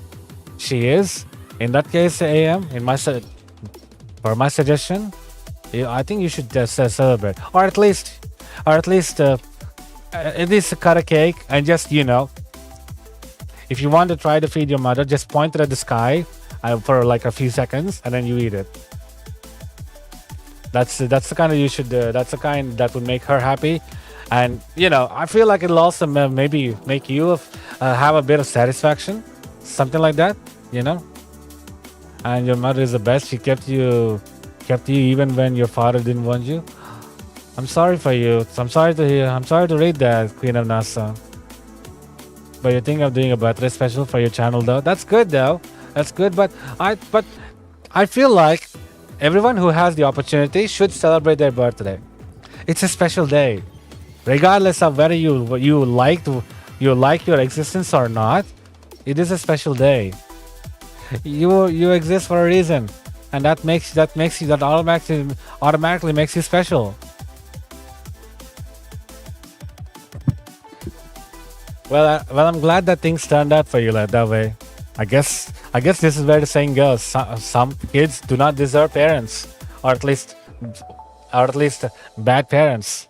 She is, in that case, AM, for my suggestion, I think you should just celebrate, or at least cut a cake and just, if you want to try to feed your mother, just point it at the sky for like a few seconds, and then you eat it. That's the kind of you should. That's the kind that would make her happy, and I feel like it'll also maybe make you have a bit of satisfaction, something like that, And your mother is the best. She kept you even when your father didn't want you. I'm sorry for you. I'm sorry to hear. I'm sorry to read that, Queen of NASA. But you think of doing a birthday special for your channel, though. That's good, though. That's good. But I feel like everyone who has the opportunity should celebrate their birthday. It's a special day, regardless of whether you like your existence or not. It is a special day. You exist for a reason, and that automatically makes you special. Well, I'm glad that things turned out for you like that way. I guess this is where the saying goes: some kids do not deserve parents, or at least bad parents.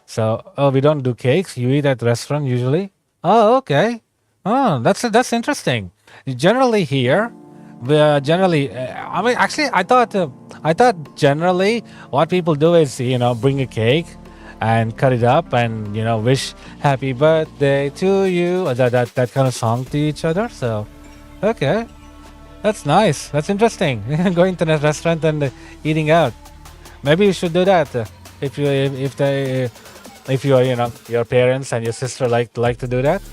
So, we don't do cakes. You eat at restaurant usually. Oh, okay. Oh, that's interesting. Generally here, I mean, actually, I thought generally what people do is bring a cake and cut it up and wish happy birthday to you, that kind of song to each other. So, okay, that's nice. That's interesting. Going to the restaurant and eating out. Maybe you should do that if your parents and your sister like to do that.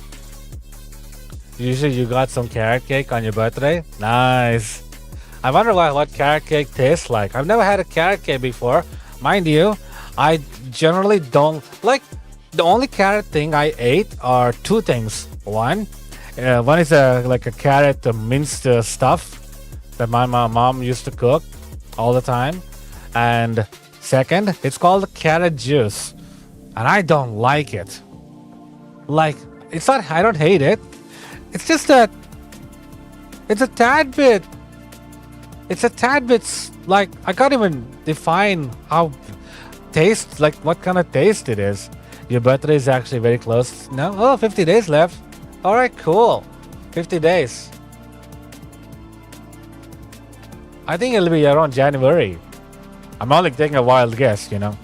Usually you got some carrot cake on your birthday. Nice. I wonder what carrot cake tastes like. I've never had a carrot cake before. Mind you, I generally don't like. The only carrot thing I ate are two things. One is a carrot minced stuff that my mom used to cook all the time. And second, it's called carrot juice. And I don't like it. Like, it's not, I don't hate it. It's just that it's a tad bit, like, I can't even define how taste, like what kind of taste it is. Your birthday is actually very close now. Oh, 50 days left. All right, cool. 50 days. I think it'll be around January. I'm only taking a wild guess, I'm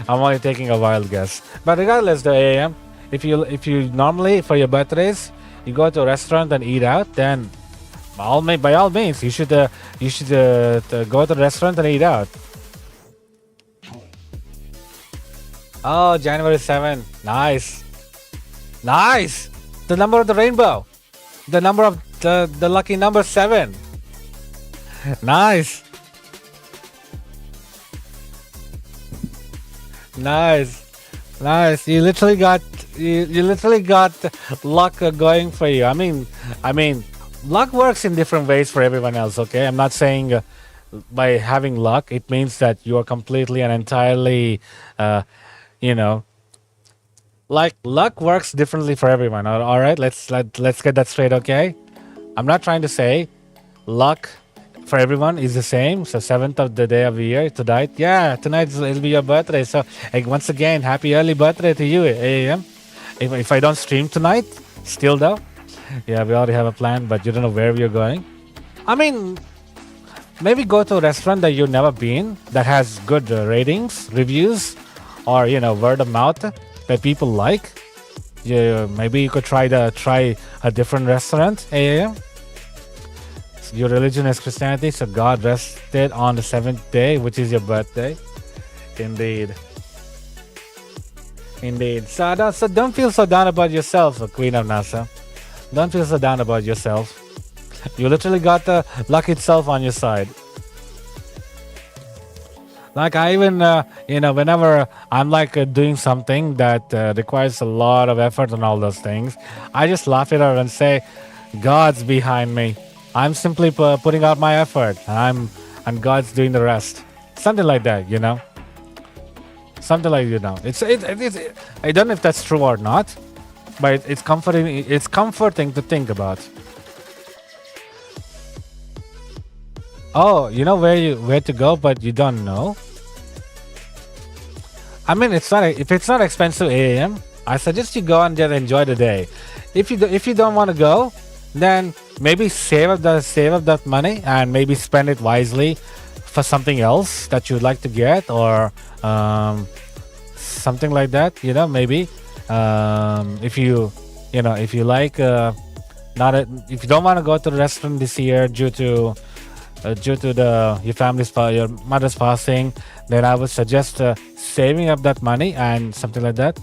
only taking a wild guess. But regardless, the AM, if you normally for your birthdays you go to a restaurant and eat out, then by all means you should go to the restaurant and eat out. Oh, January 7. Nice. The number of the rainbow. The number of the lucky number 7. Nice. You literally got luck going for you. I mean, luck works in different ways for everyone else. Okay, I'm not saying by having luck it means that you are completely and entirely, you know, like luck works differently for everyone. All right, let's get that straight. Okay, I'm not trying to say luck for everyone is the same. So 7th of the day of the year tonight. Yeah, tonight it'll be your birthday. So once again, happy early birthday to you, AAM. If I don't stream tonight, still though, yeah, we already have a plan, but you don't know where we're going. I mean, maybe go to a restaurant that you've never been that has good ratings, reviews, or word of mouth that people like. Yeah, maybe you could try a different restaurant. AAM. Your religion is Christianity, so God rested on the 7th day, which is your birthday. Indeed. So don't feel so down about yourself, Queen of NASA. Don't feel so down about yourself. You literally got the luck itself on your side. Like I even, whenever I'm like doing something that requires a lot of effort and all those things, I just laugh it out and say, God's behind me. I'm simply putting out my effort, and God's doing the rest. Something like that, Something like It's I don't know if that's true or not, but it's comforting. It's comforting to think about. Oh, you know where to go, but you don't know. I mean, if it's not expensive AAM, I suggest you go and just enjoy the day. If you don't want to go, then maybe save up that money and maybe spend it wisely for something else that you'd like to get, or something like that. Maybe if you like if you don't want to go to the restaurant this year due to your mother's passing, then I would suggest saving up that money and something like that.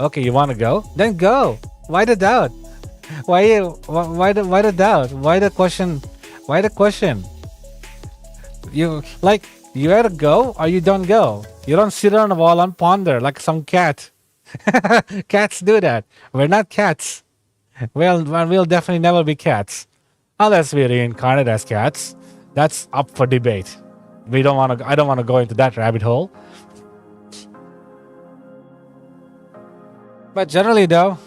Okay, you want to go? Then go. Why the doubt? Why the doubt? Why the question? Why the question? You either go or you don't go. You don't sit on the wall and ponder like some cat. Cats do that. We're not cats. We'll definitely never be cats. Unless we reincarnate as cats. That's up for debate. I don't want to go into that rabbit hole. But generally though,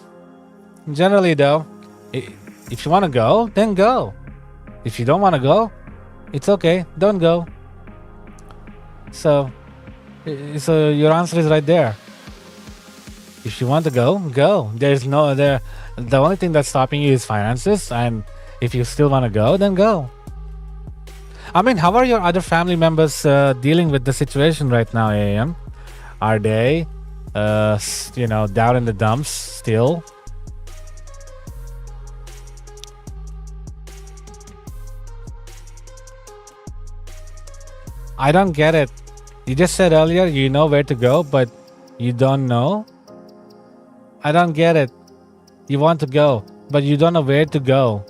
if you want to go, then go. If you don't want to go, it's okay. Don't go. So your answer is right there. If you want to go, go. There's no there. The only thing that's stopping you is finances, and if you still want to go, then go. I mean, how are your other family members dealing with the situation right now, AAM? Are they, down in the dumps still? I don't get it. You just said earlier you know where to go, but you don't know? I don't get it. You want to go, but you don't know where to go.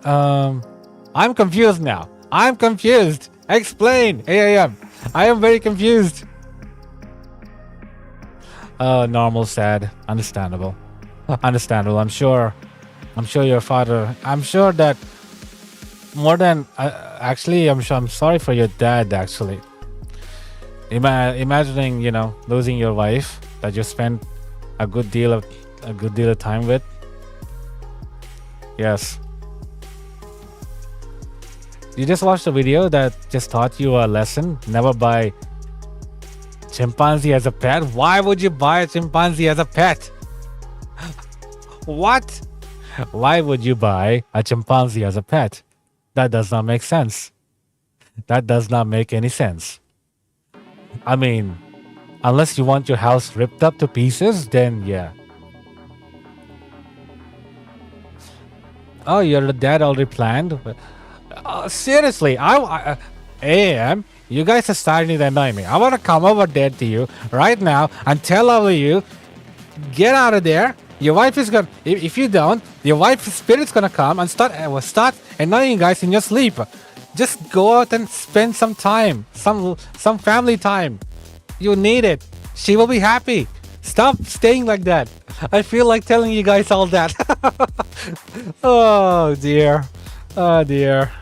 I'm confused now. I'm confused. Explain, AAM. I am very confused. Normal, sad, understandable. Understandable. I'm sure your father. I'm sure that more than actually. I'm sorry for your dad. Actually, imagining losing your wife that you spent a good deal of time with. Yes. You just watched a video that just taught you a lesson. Never buy chimpanzee as a pet. Why would you buy a chimpanzee as a pet? What? Why would you buy a chimpanzee as a pet? That does not make sense. That does not make any sense. I mean, unless you want your house ripped up to pieces, then yeah. Oh, your dad already planned? Seriously, AAM, you guys are starting to annoy me. I want to come over there to you right now and tell all of you, get out of there. Your wife is gonna. If you don't, your wife's spirit's gonna come and start annoying you guys in your sleep. Just go out and spend some time, some family time. You need it. She will be happy. Stop staying like that. I feel like telling you guys all that. Oh dear. Oh dear.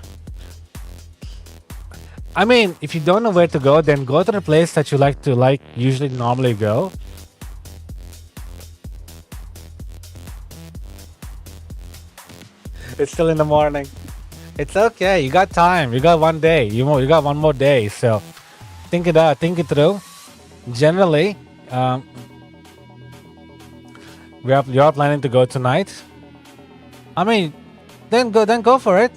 I mean, if you don't know where to go, then go to the place that you usually normally go. It's still in the morning. It's okay. You got time. You got one day. You got one more day. So think it out. Think it through. Generally, you're planning to go tonight. I mean, then go for it.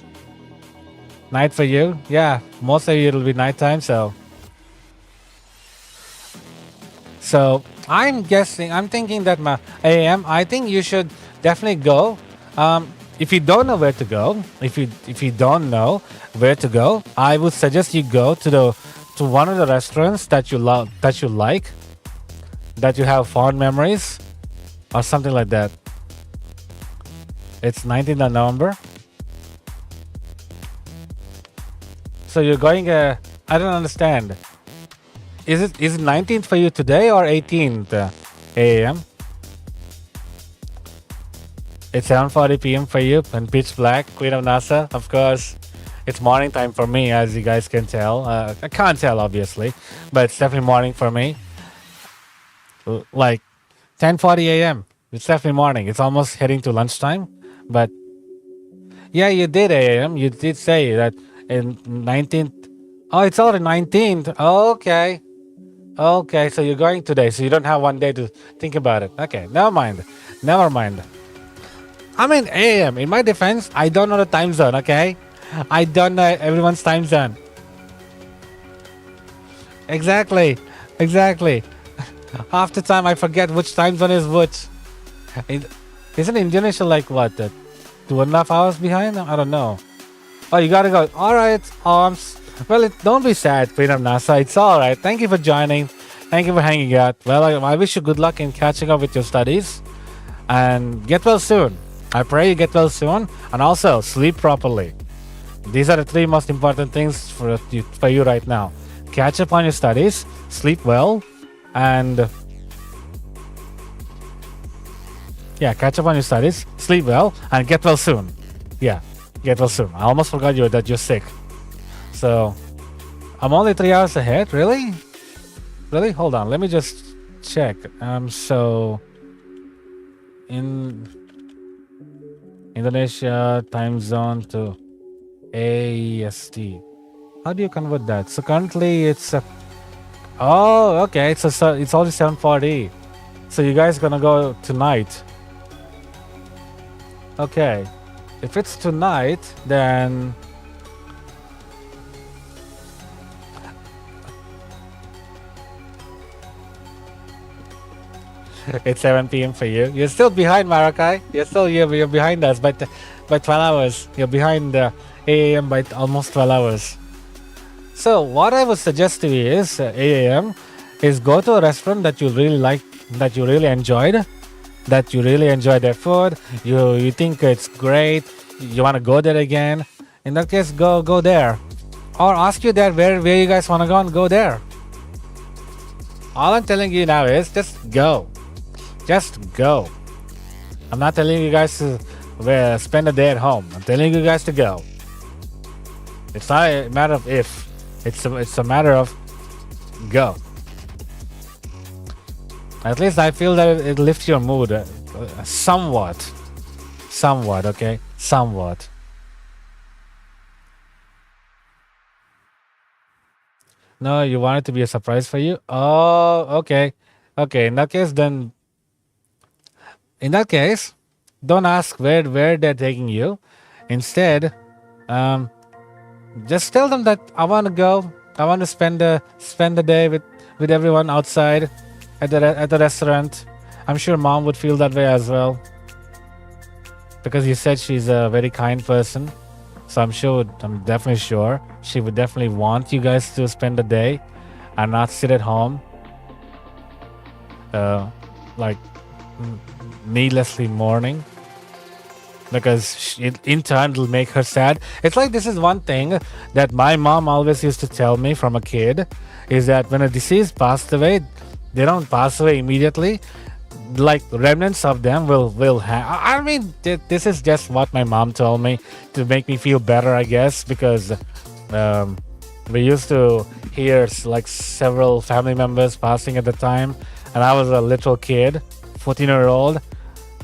Night for you, yeah. Most of you it'll be nighttime, so I'm thinking that my AM. I think you should definitely go. If you don't know where to go, if you don't know where to go, I would suggest you go to one of the restaurants that you love, that you like, that you have fond memories, or something like that. It's 19th of November. So you're going. I don't understand. Is it 19th for you today or 18th a.m.? It's 7:40 p.m. for you and pitch black. Queen of NASA, of course. It's morning time for me, as you guys can tell. I can't tell, obviously, but it's definitely morning for me. Like 10:40 a.m. It's definitely morning. It's almost heading to lunchtime, but yeah, you did a.m. You did say that in 19th. Oh, it's already 19th. Okay. Okay, so you're going today, so you don't have one day to think about it. Okay, never mind. Never mind. I mean, AM. In my defense, I don't know the time zone, okay? I don't know everyone's time zone. Exactly. Exactly. Half the time, I forget which time zone is which. Isn't Indonesia like what? 2.5 hours behind? I don't know. Oh, you gotta go. All right. Well, don't be sad, Queen of NASA. It's all right. Thank you for joining. Thank you for hanging out. Well, I wish you good luck in catching up with your studies, and get well soon. I pray you get well soon, and also sleep properly. These are the 3 most important things for you right now. Catch up on your studies, sleep well, and catch up on your studies, sleep well, and get well soon. Yeah. Get well soon. I almost forgot that you're sick. So, I'm only 3 hours ahead. Really? Really? Hold on. Let me just check. So in Indonesia time zone to AEST. How do you convert that? So currently it's oh, okay. It's only 7:40. So you guys gonna go tonight? Okay. If it's tonight, then it's 7 p.m. for you. You're still behind, Marakai. You're behind us by 12 hours. You're behind the AM by almost 12 hours. So what I would suggest to you is AM is go to a restaurant that you really like, that you really enjoyed, that you really enjoy their food. You think it's great. You want to go there again. In that case, go there, or ask you there where you guys want to go and go there. All I'm telling you now is just go. Just go. I'm not telling you guys to spend a day at home. I'm telling you guys to go. It's not a matter of if. It's a matter of go. At least I feel that it lifts your mood somewhat. Somewhat, okay? Somewhat. No, you want it to be a surprise for you? Oh, okay. Okay, in that case, don't ask where they're taking you. Instead, just tell them that I want to go. I want to spend the day with everyone outside at the restaurant. I'm sure mom would feel that way as well, because you said she's a very kind person. So I'm definitely sure she would definitely want you guys to spend the day and not sit at home, like needlessly mourning, because in turn it'll make her sad. It's like, this is one thing that my mom always used to tell me from a kid, is that when a deceased passed away, they don't pass away immediately. Like remnants of them will have. I mean, this is just what my mom told me to make me feel better, I guess, because um, we used to hear like several family members passing at the time, and I was a little kid, 14-year-old,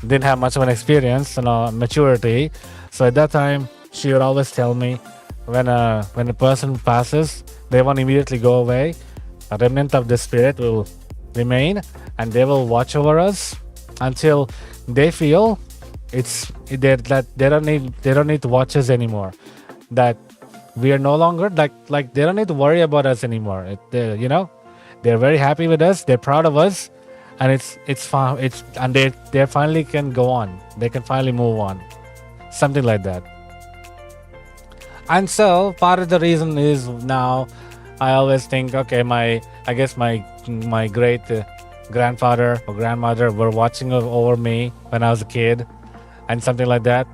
didn't have much of an experience and maturity. So at that time, she would always tell me when a person passes, they won't immediately go away. A remnant of the spirit will remain, and they will watch over us until they feel that they don't need to watch us anymore. That we are no longer like they don't need to worry about us anymore. They're very happy with us. They're proud of us, and it's fun. And they finally can go on. They can finally move on, something like that. And so part of the reason is now I always think, okay, I guess my great grandfather or grandmother were watching over me when I was a kid, and something like that.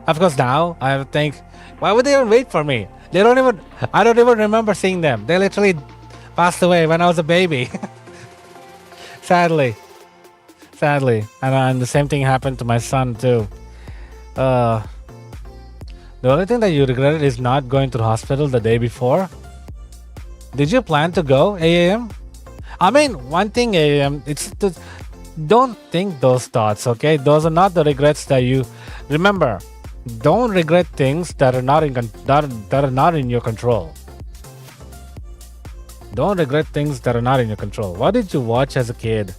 Of course, now I think, why would they even wait for me? I don't even remember seeing them. They literally passed away when I was a baby. sadly, and the same thing happened to my son too. The only thing that you regretted is not going to the hospital the day before. Did you plan to go, AAM? I mean, one thing, AAM, don't think those thoughts, okay? Those are not the regrets that you remember. Don't regret things that are not in your control. Don't regret things that are not in your control. What did you watch as a kid?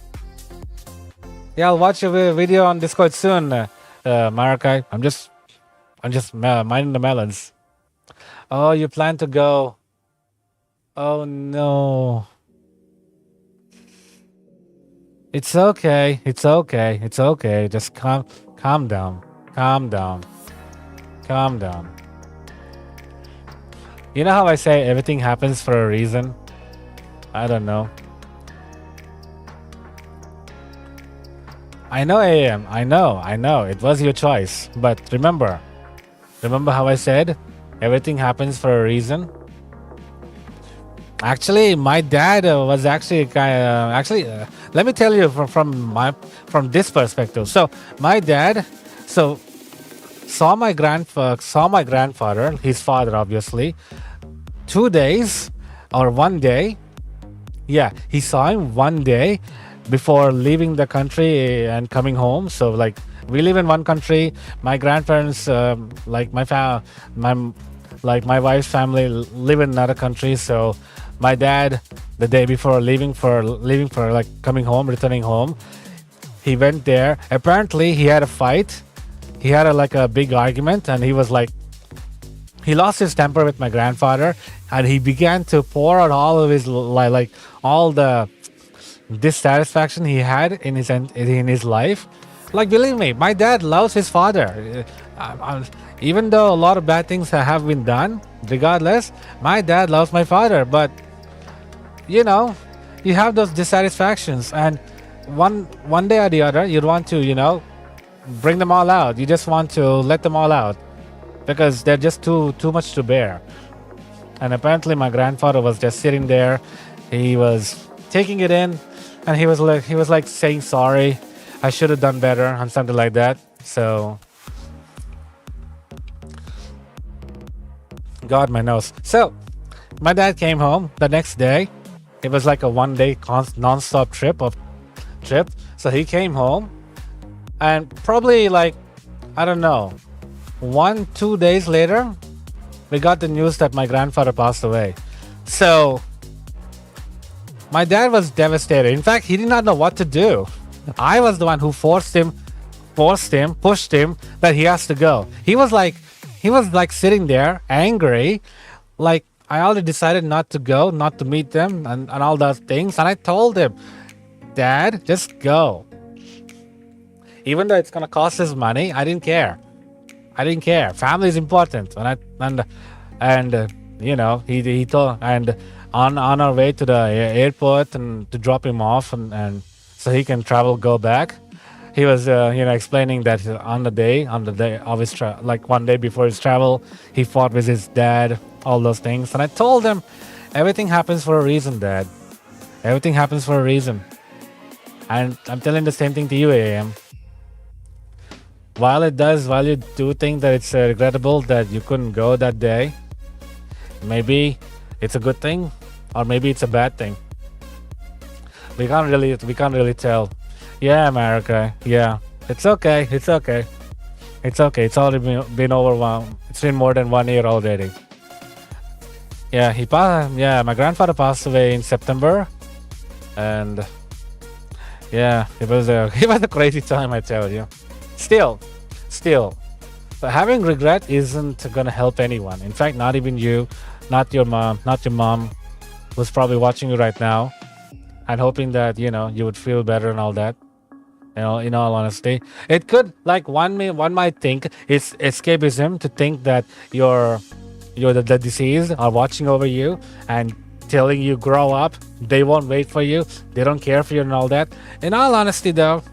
Yeah, I'll watch your video on Discord soon, Marakai. I'm just minding the melons. Oh, you plan to go. Oh no. It's okay. It's okay. It's okay. Just calm down. Calm down. Calm down. You know how I say everything happens for a reason? I don't know. I know, AM. I know. It was your choice. But remember how I said everything happens for a reason? Actually, my dad was actually let me tell you from this perspective. So my dad saw my grandfather, his father, obviously, 2 days or 1 day. Yeah, he saw him 1 day before leaving the country and coming home. So like we live in one country. My grandparents, like my wife's family, live in another country. So my dad, the day before leaving for like coming home, returning home, he went there. Apparently, he had a fight. He had a big argument, and he he lost his temper with my grandfather, and he began to pour out all of his all the dissatisfaction he had in his life. Like, believe me, my dad loves his father. Even though a lot of bad things have been done, regardless, my dad loves my father. But you have those dissatisfactions, and one day or the other, you'd want to, bring them all out. You just want to let them all out because they're just too much to bear. And apparently, my grandfather was just sitting there. He was taking it in, and he was like saying sorry. I should have done better, and something like that. So, God, my nose. So, my dad came home the next day. It was like a 1 day non-stop trip. So he came home, and probably I don't know, 1-2 days later, we got the news that my grandfather passed away. So my dad was devastated. In fact, he did not know what to do. I was the one who pushed him that he has to go. He was like sitting there angry, like I already decided not to go, not to meet them and all those things. And I told him, Dad, just go. Even though it's gonna cost us money, I didn't care. Family is important. He told, and on our way to the airport and to drop him off and so he can go back. He was explaining that on the day of his 1 day before his travel, he fought with his dad, all those things. And I told him, everything happens for a reason, Dad. Everything happens for a reason. And I'm telling the same thing to you, AM. While you do think that it's regrettable that you couldn't go that day, maybe it's a good thing, or maybe it's a bad thing. We can't really tell. Yeah, America. Yeah, it's okay. It's okay. It's okay. It's already been over one. It's been more than 1 year already. Yeah, he passed. Yeah, my grandfather passed away in September, and yeah, it was a crazy time. I tell you. Still, but having regret isn't gonna help anyone. In fact, not even you, not your mom, who's probably watching you right now, and hoping that you would feel better and all that. In all honesty, it could like one might think it's escapism to think that the deceased are watching over you and telling you grow up. They won't wait for you. They don't care for you and all that. In all honesty, though,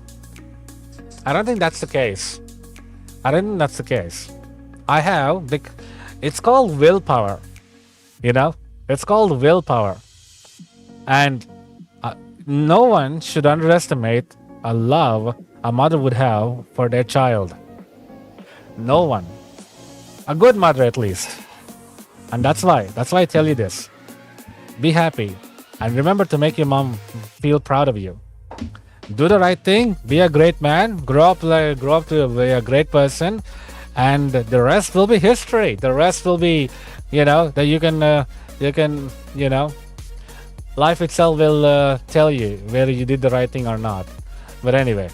I don't think that's the case. I don't think that's the case. It's called willpower. It's called willpower, and no one should underestimate a love a mother would have for their child. No one. A good mother, at least. And that's why I tell you this. Be happy. And remember to make your mom feel proud of you. Do the right thing. Be a great man. Grow up to be a great person. And the rest will be history. The rest will be, that you can, life itself will tell you whether you did the right thing or not. But anyway,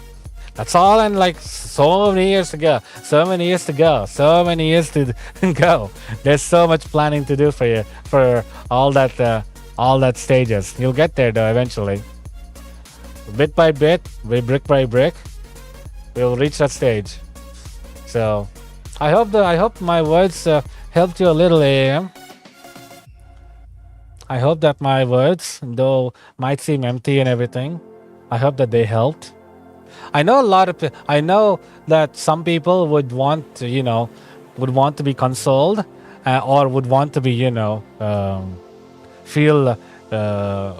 that's all. And like so many years to go, so many years to go. There's so much planning to do for you, for all that stages. You'll get there though eventually. Bit by bit, brick by brick, we'll reach that stage. So I hope my words helped you a little, AM. I hope that my words, though might seem empty and everything, I hope that they helped. I know that some people would want to be consoled, or would want to be, feel,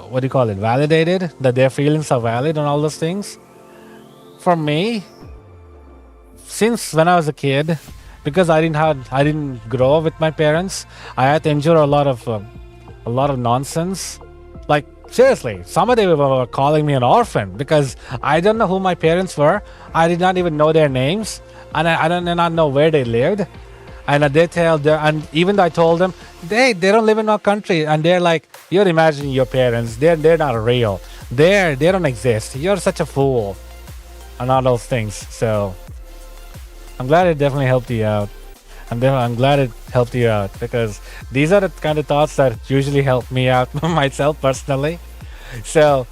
what do you call it, validated, that their feelings are valid and all those things. For me, since when I was a kid, because I didn't grow up with my parents, I had to endure a lot of nonsense. Like, seriously, some of them were calling me an orphan because I don't know who my parents were. I did not even know their names, and I did not know where they lived. And and even though I told them they don't live in our country, and they're like, "You're imagining your parents. They're not real. They don't exist. You're such a fool," and all those things. So I'm glad it definitely helped you out. I'm glad it helped you out, because these are the kind of thoughts that usually help me out myself personally. So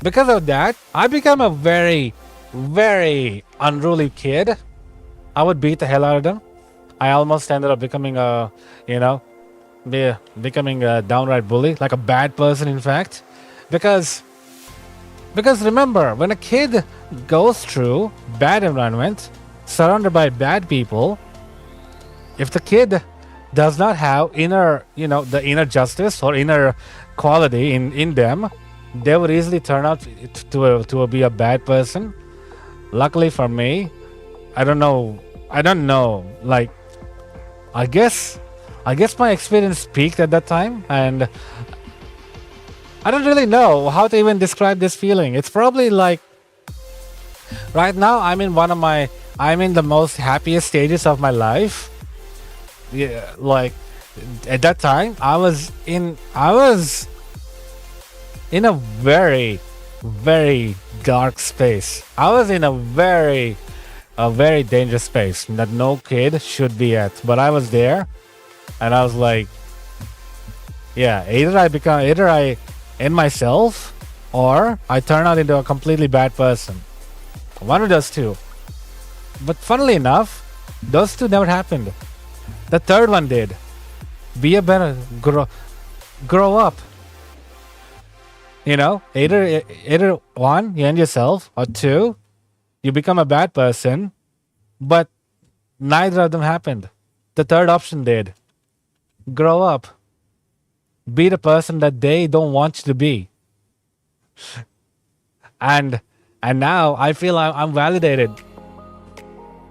because of that, I became a very, very unruly kid. I would beat the hell out of them. I almost ended up becoming becoming a downright bully, like a bad person, in fact. Because remember, when a kid goes through bad environment, surrounded by bad people, if the kid does not have the inner justice or inner quality in them, they would easily turn out to be a bad person. Luckily for me, I don't know. Like, I guess my experience peaked at that time, and I don't really know how to even describe this feeling. It's probably like right now I'm in the most happiest stages of my life. Yeah, like at that time I was in a very, very dark space. I was in a very dangerous space that no kid should be at, but I was there, and I was like, yeah, either I end myself, or I turn out into a completely bad person. One of those two. But funnily enough, those two never happened. The third one did. Be a better grow up. Either one, you end yourself, or two, you become a bad person. But neither of them happened. The third option did. Grow up. Be the person that they don't want you to be. And And now I feel I'm validated.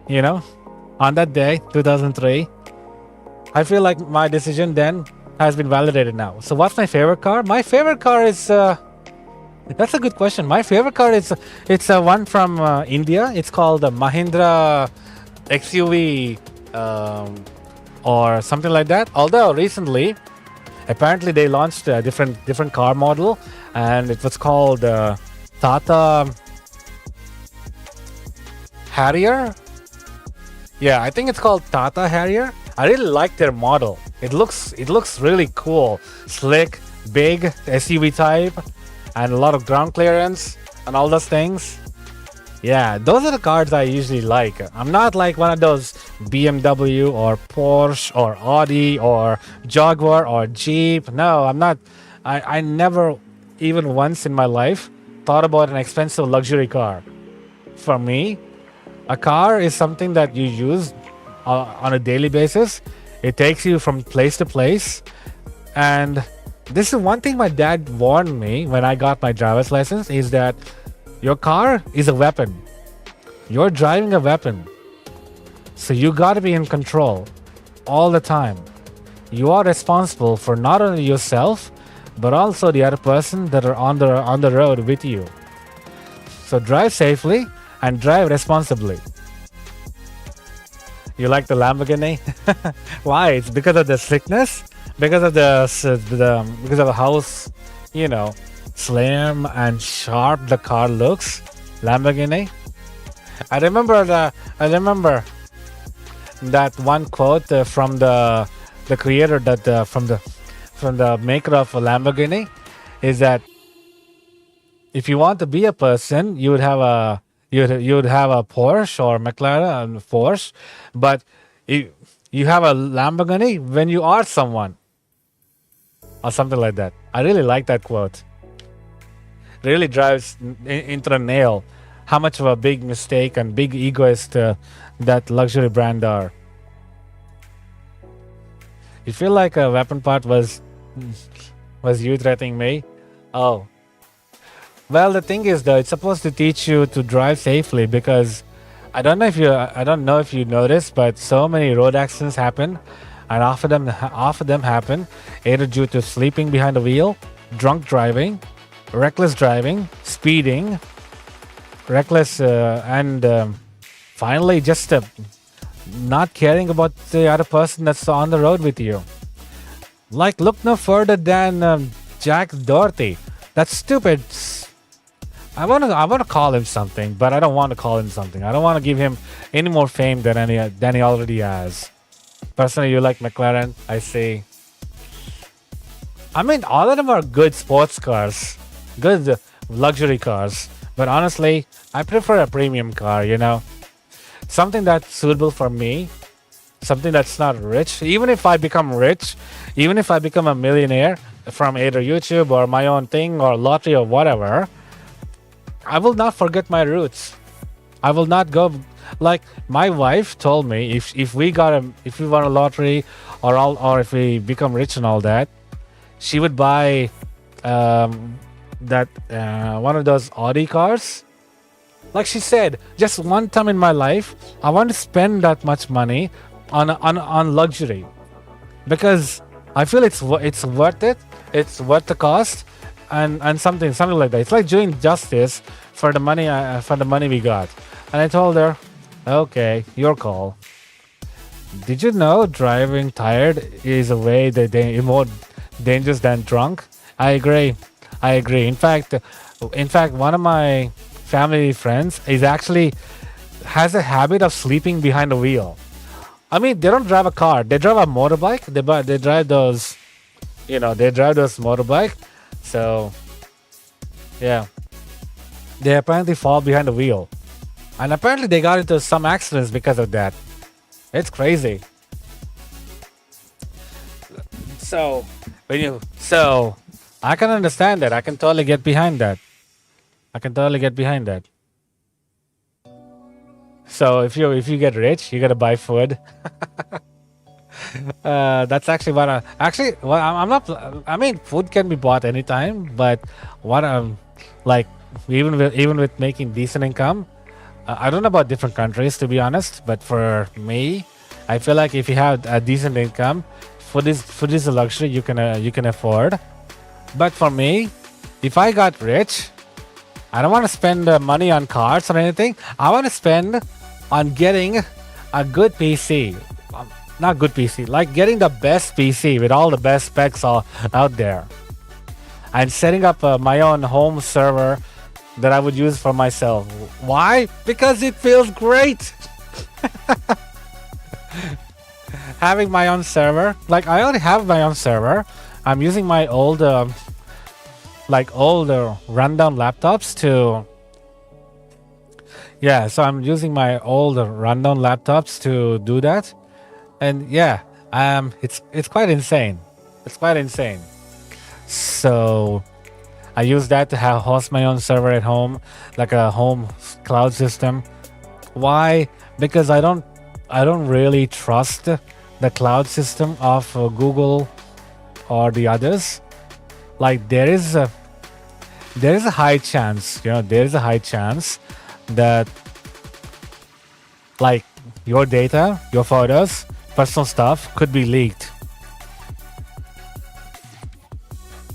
You know, on that day, 2003, I feel like my decision then has been validated now. So what's my favorite car? My favorite car is that's a good question. My favorite car is it's one from India. It's called the Mahindra XUV or something like that. Although recently, apparently they launched a different car model, and it was called Tata Harrier. Yeah, I think it's called Tata Harrier. I really like their model. It looks really cool, slick, big SUV type, and a lot of ground clearance and all those things. Yeah, those are the cars I usually like. I'm not like one of those BMW or Porsche or Audi or Jaguar or Jeep. No, I'm not. I never, even once in my life, thought about an expensive luxury car. For me, a car is something that you use on a daily basis. It takes you from place to place. And this is one thing my dad warned me when I got my driver's license is that your car is a weapon. You're driving a weapon. So you got to be in control all the time. You are responsible for not only yourself, but also the other person that are on the road with you. So drive safely and drive responsibly. You like the Lamborghini? Why? It's because of the slickness, because of because of how slim and sharp the car looks. Lamborghini. I remember that one quote from the creator that from the maker of a Lamborghini is that if you want to be a person, you would have a Porsche or McLaren Porsche, but you have a Lamborghini when you are someone or something like that. I really like that quote. Really drives into the nail how much of a big mistake and big egoist that luxury brand are. You feel like a weapon part was you threatening me? Oh. Well, the thing is, though, it's supposed to teach you to drive safely because I don't know if you noticed, but so many road accidents happen, and half of them happen either due to sleeping behind the wheel, drunk driving, reckless driving, speeding, and finally just not caring about the other person that's on the road with you. Like, look no further than Jack Doherty. That's stupid. I want to call him something, but I don't want to call him something. I don't want to give him any more fame than he already has. Personally, you like McLaren, I see. I mean, all of them are good sports cars, good luxury cars. But honestly, I prefer a premium car, something that's suitable for me, something that's not rich. Even if I become rich, even if I become a millionaire from either YouTube or my own thing or lottery or whatever, I will not forget my roots. I will not go like my wife told me if we won a lottery or if we become rich and all that, she would buy that one of those Audi cars. Like she said, just one time in my life, I want to spend that much money on luxury because I feel it's worth it. It's worth the cost. And something like that. It's like doing justice for the money we got. And I told her, okay, your call. Did you know driving tired is a way more dangerous than drunk? I agree. In fact, one of my family friends has a habit of sleeping behind the wheel. I mean, they don't drive a car. They drive a motorbike. They drive those, motorbike. So, yeah, they apparently fall behind the wheel, and apparently they got into some accidents because of that. It's crazy. So I can understand that. I can totally get behind that. So if you get rich, you gotta buy food. That's actually I'm not. I mean, food can be bought anytime, but what like even with making decent income. I don't know about different countries, to be honest, but for me, I feel like if you have a decent income, food is a luxury you can afford. But for me, if I got rich, I don't want to spend money on cars or anything. I want to spend on getting a good PC. Not good PC, like getting the best PC with all the best specs out there. And setting up my own home server that I would use for myself. Why? Because it feels great. Having my own server. Like, I already have my own server. I'm using my old older rundown laptops to so I'm using my old rundown laptops to do that. And it's quite insane. It's quite insane. So I use that to host my own server at home, like a home cloud system. Why? Because I don't really trust the cloud system of Google or the others. Like, there is a high chance, there is a high chance that, like, your data, your photos, personal stuff could be leaked.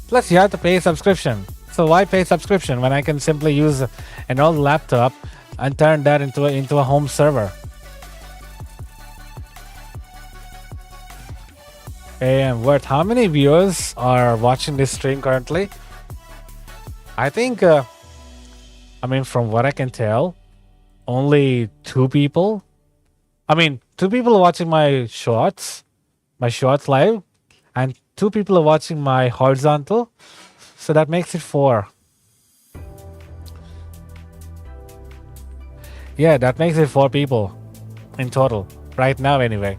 Plus, you have to pay a subscription. So why pay subscription when I can simply use an old laptop and turn that into a home server? And how many viewers are watching this stream currently? I think, from what I can tell, only 2 people. 2 people are watching my shorts live, and 2 people are watching my horizontal. So that makes it 4. Yeah, that makes it 4 people in total. Right now, anyway.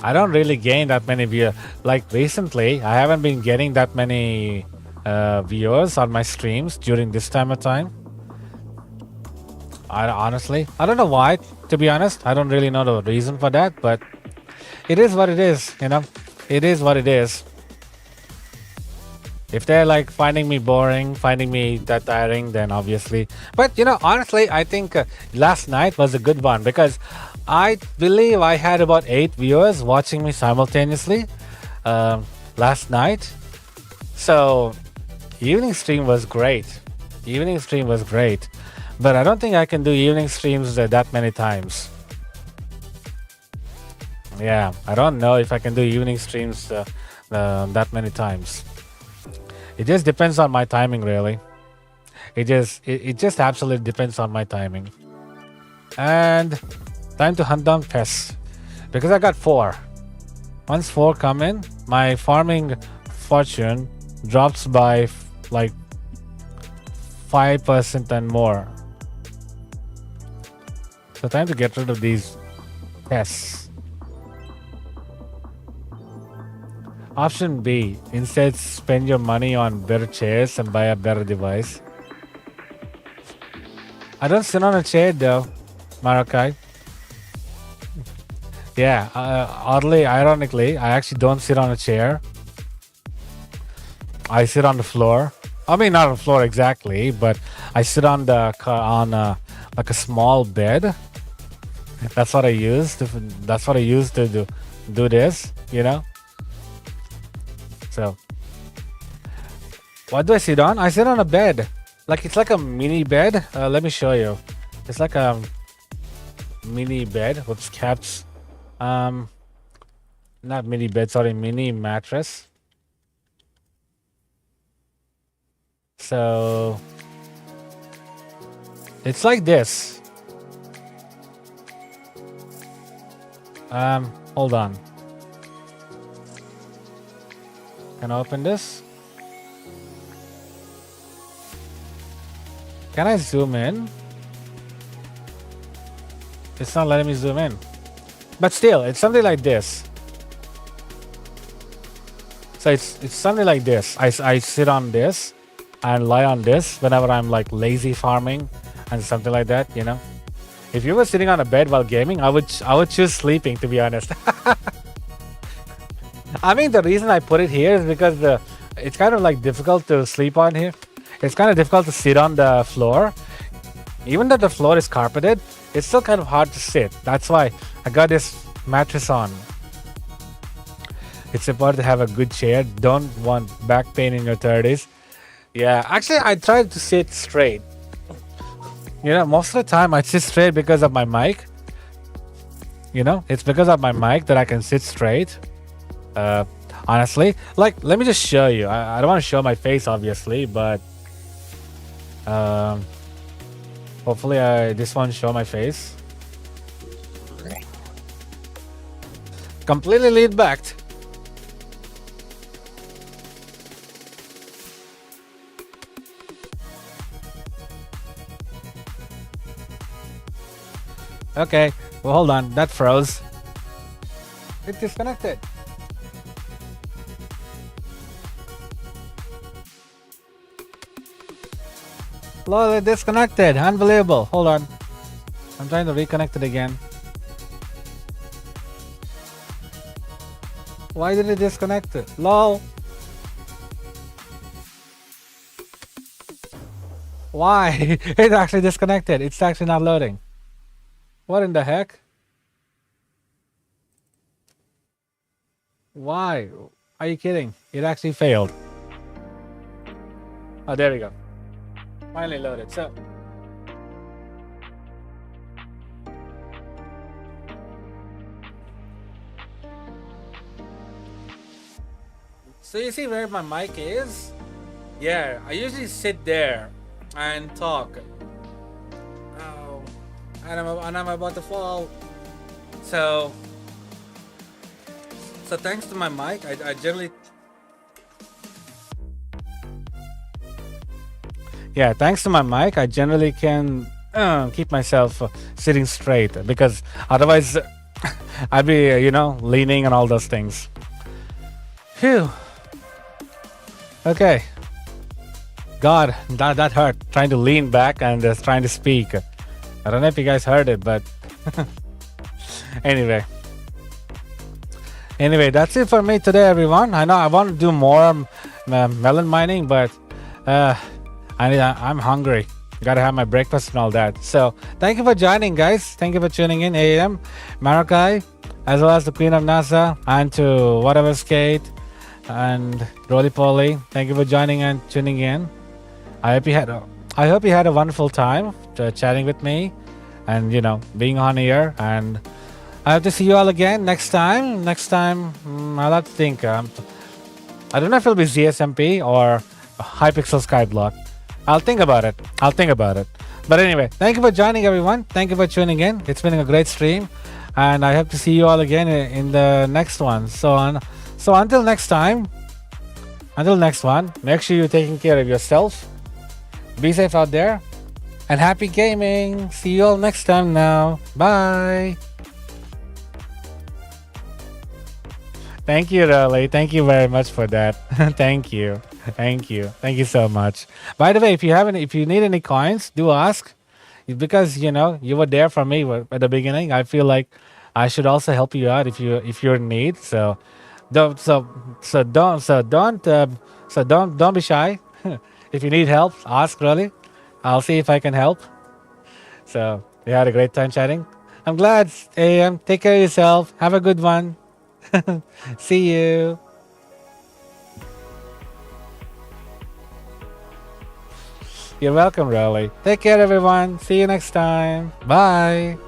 I don't really gain that many viewers. Like, recently, I haven't been getting that many viewers on my streams during this time of time. I don't know why, to be honest. I don't really know the reason for that, but it is what it is, It is what it is. If they're like finding me boring, finding me that tiring, then obviously. But honestly, I think last night was a good one because I believe I had about 8 viewers watching me simultaneously last night. So evening stream was great. But I don't think I can do evening streams that many times. Yeah, I don't know if I can do evening streams that many times. It just depends on my timing, really. It just absolutely depends on my timing. And time to hunt down pests. Because I got 4. Once 4 come in, my farming fortune drops by like 5% and more. So time to get rid of these pests. Option B, instead spend your money on better chairs and buy a better device. I don't sit on a chair though, Marakai. Yeah, ironically, I actually don't sit on a chair. I sit on the floor. Not on the floor exactly, but I sit on like a small bed. That's what I use to do this, So, what do I sit on? I sit on a bed. Like, it's like a mini bed. Let me show you. It's like a mini bed with caps. Not mini bed, sorry, mini mattress. So, it's like this. Hold on. Can I open this? Can I zoom in? It's not letting me zoom in. But still, it's something like this. So it's something like this. I sit on this and lie on this whenever I'm like lazy farming and something like that, If you were sitting on a bed while gaming, I would choose sleeping, to be honest. The reason I put it here is because it's kind of like difficult to sleep on here. It's kind of difficult to sit on the floor. Even though the floor is carpeted, it's still kind of hard to sit. That's why I got this mattress on. It's important to have a good chair. Don't want back pain in your 30s. Yeah, actually, I tried to sit straight. You know, most of the time I sit straight because of my mic. You know, it's because of my mic that I can sit straight. Honestly, like, let me just show you. I don't want to show my face, obviously, but hopefully this won't show my face. Completely lean backed. Okay, well, hold on. That froze. It disconnected. Lol, it disconnected. Unbelievable. Hold on. I'm trying to reconnect it again. Why did it disconnect it? Lol. Why? It actually disconnected. It's actually not loading. What in the heck? Why? Are you kidding? It actually failed. Oh, there we go. Finally loaded. So you see where my mic is? Yeah, I usually sit there and talk. Oh, and I'm about to fall. So thanks to my mic, I generally. Yeah, thanks to my mic, I generally can keep myself sitting straight, because otherwise I'd be, leaning and all those things. Phew. Okay. God, that hurt. Trying to lean back and trying to speak. I don't know if you guys heard it, but anyway, that's it for me today, everyone. I know I want to do more melon mining, but I'm hungry. Gotta have my breakfast and all that. So thank you for joining, guys. Thank you for tuning in, AEM, Marakai, as well as the Queen of NASA, and to Whatever Skate and Roly Poly. Thank you for joining and tuning in. I hope you had a wonderful time chatting with me and being on here. And I hope to see you all again next time. I'll have to think. I don't know if it'll be ZSMP or Hypixel Skyblock. I'll think about it. But anyway, thank you for joining, everyone. Thank you for tuning in. It's been a great stream, and I hope to see you all again in the next one. So until next time, make sure you're taking care of yourself. Be safe out there, and happy gaming. See you all next time now. Bye. Thank you, Rolly. Thank you very much for that. Thank you so much. By the way, if you need any coins, do ask, because you were there for me at the beginning. I feel like I should also help you out if you're in need. So don't be shy. If you need help, ask, Rolly. I'll see if I can help. So we had a great time chatting. I'm glad. AM, take care of yourself. Have a good one. See you. You're welcome, Rolly. Take care, everyone. See you next time. Bye.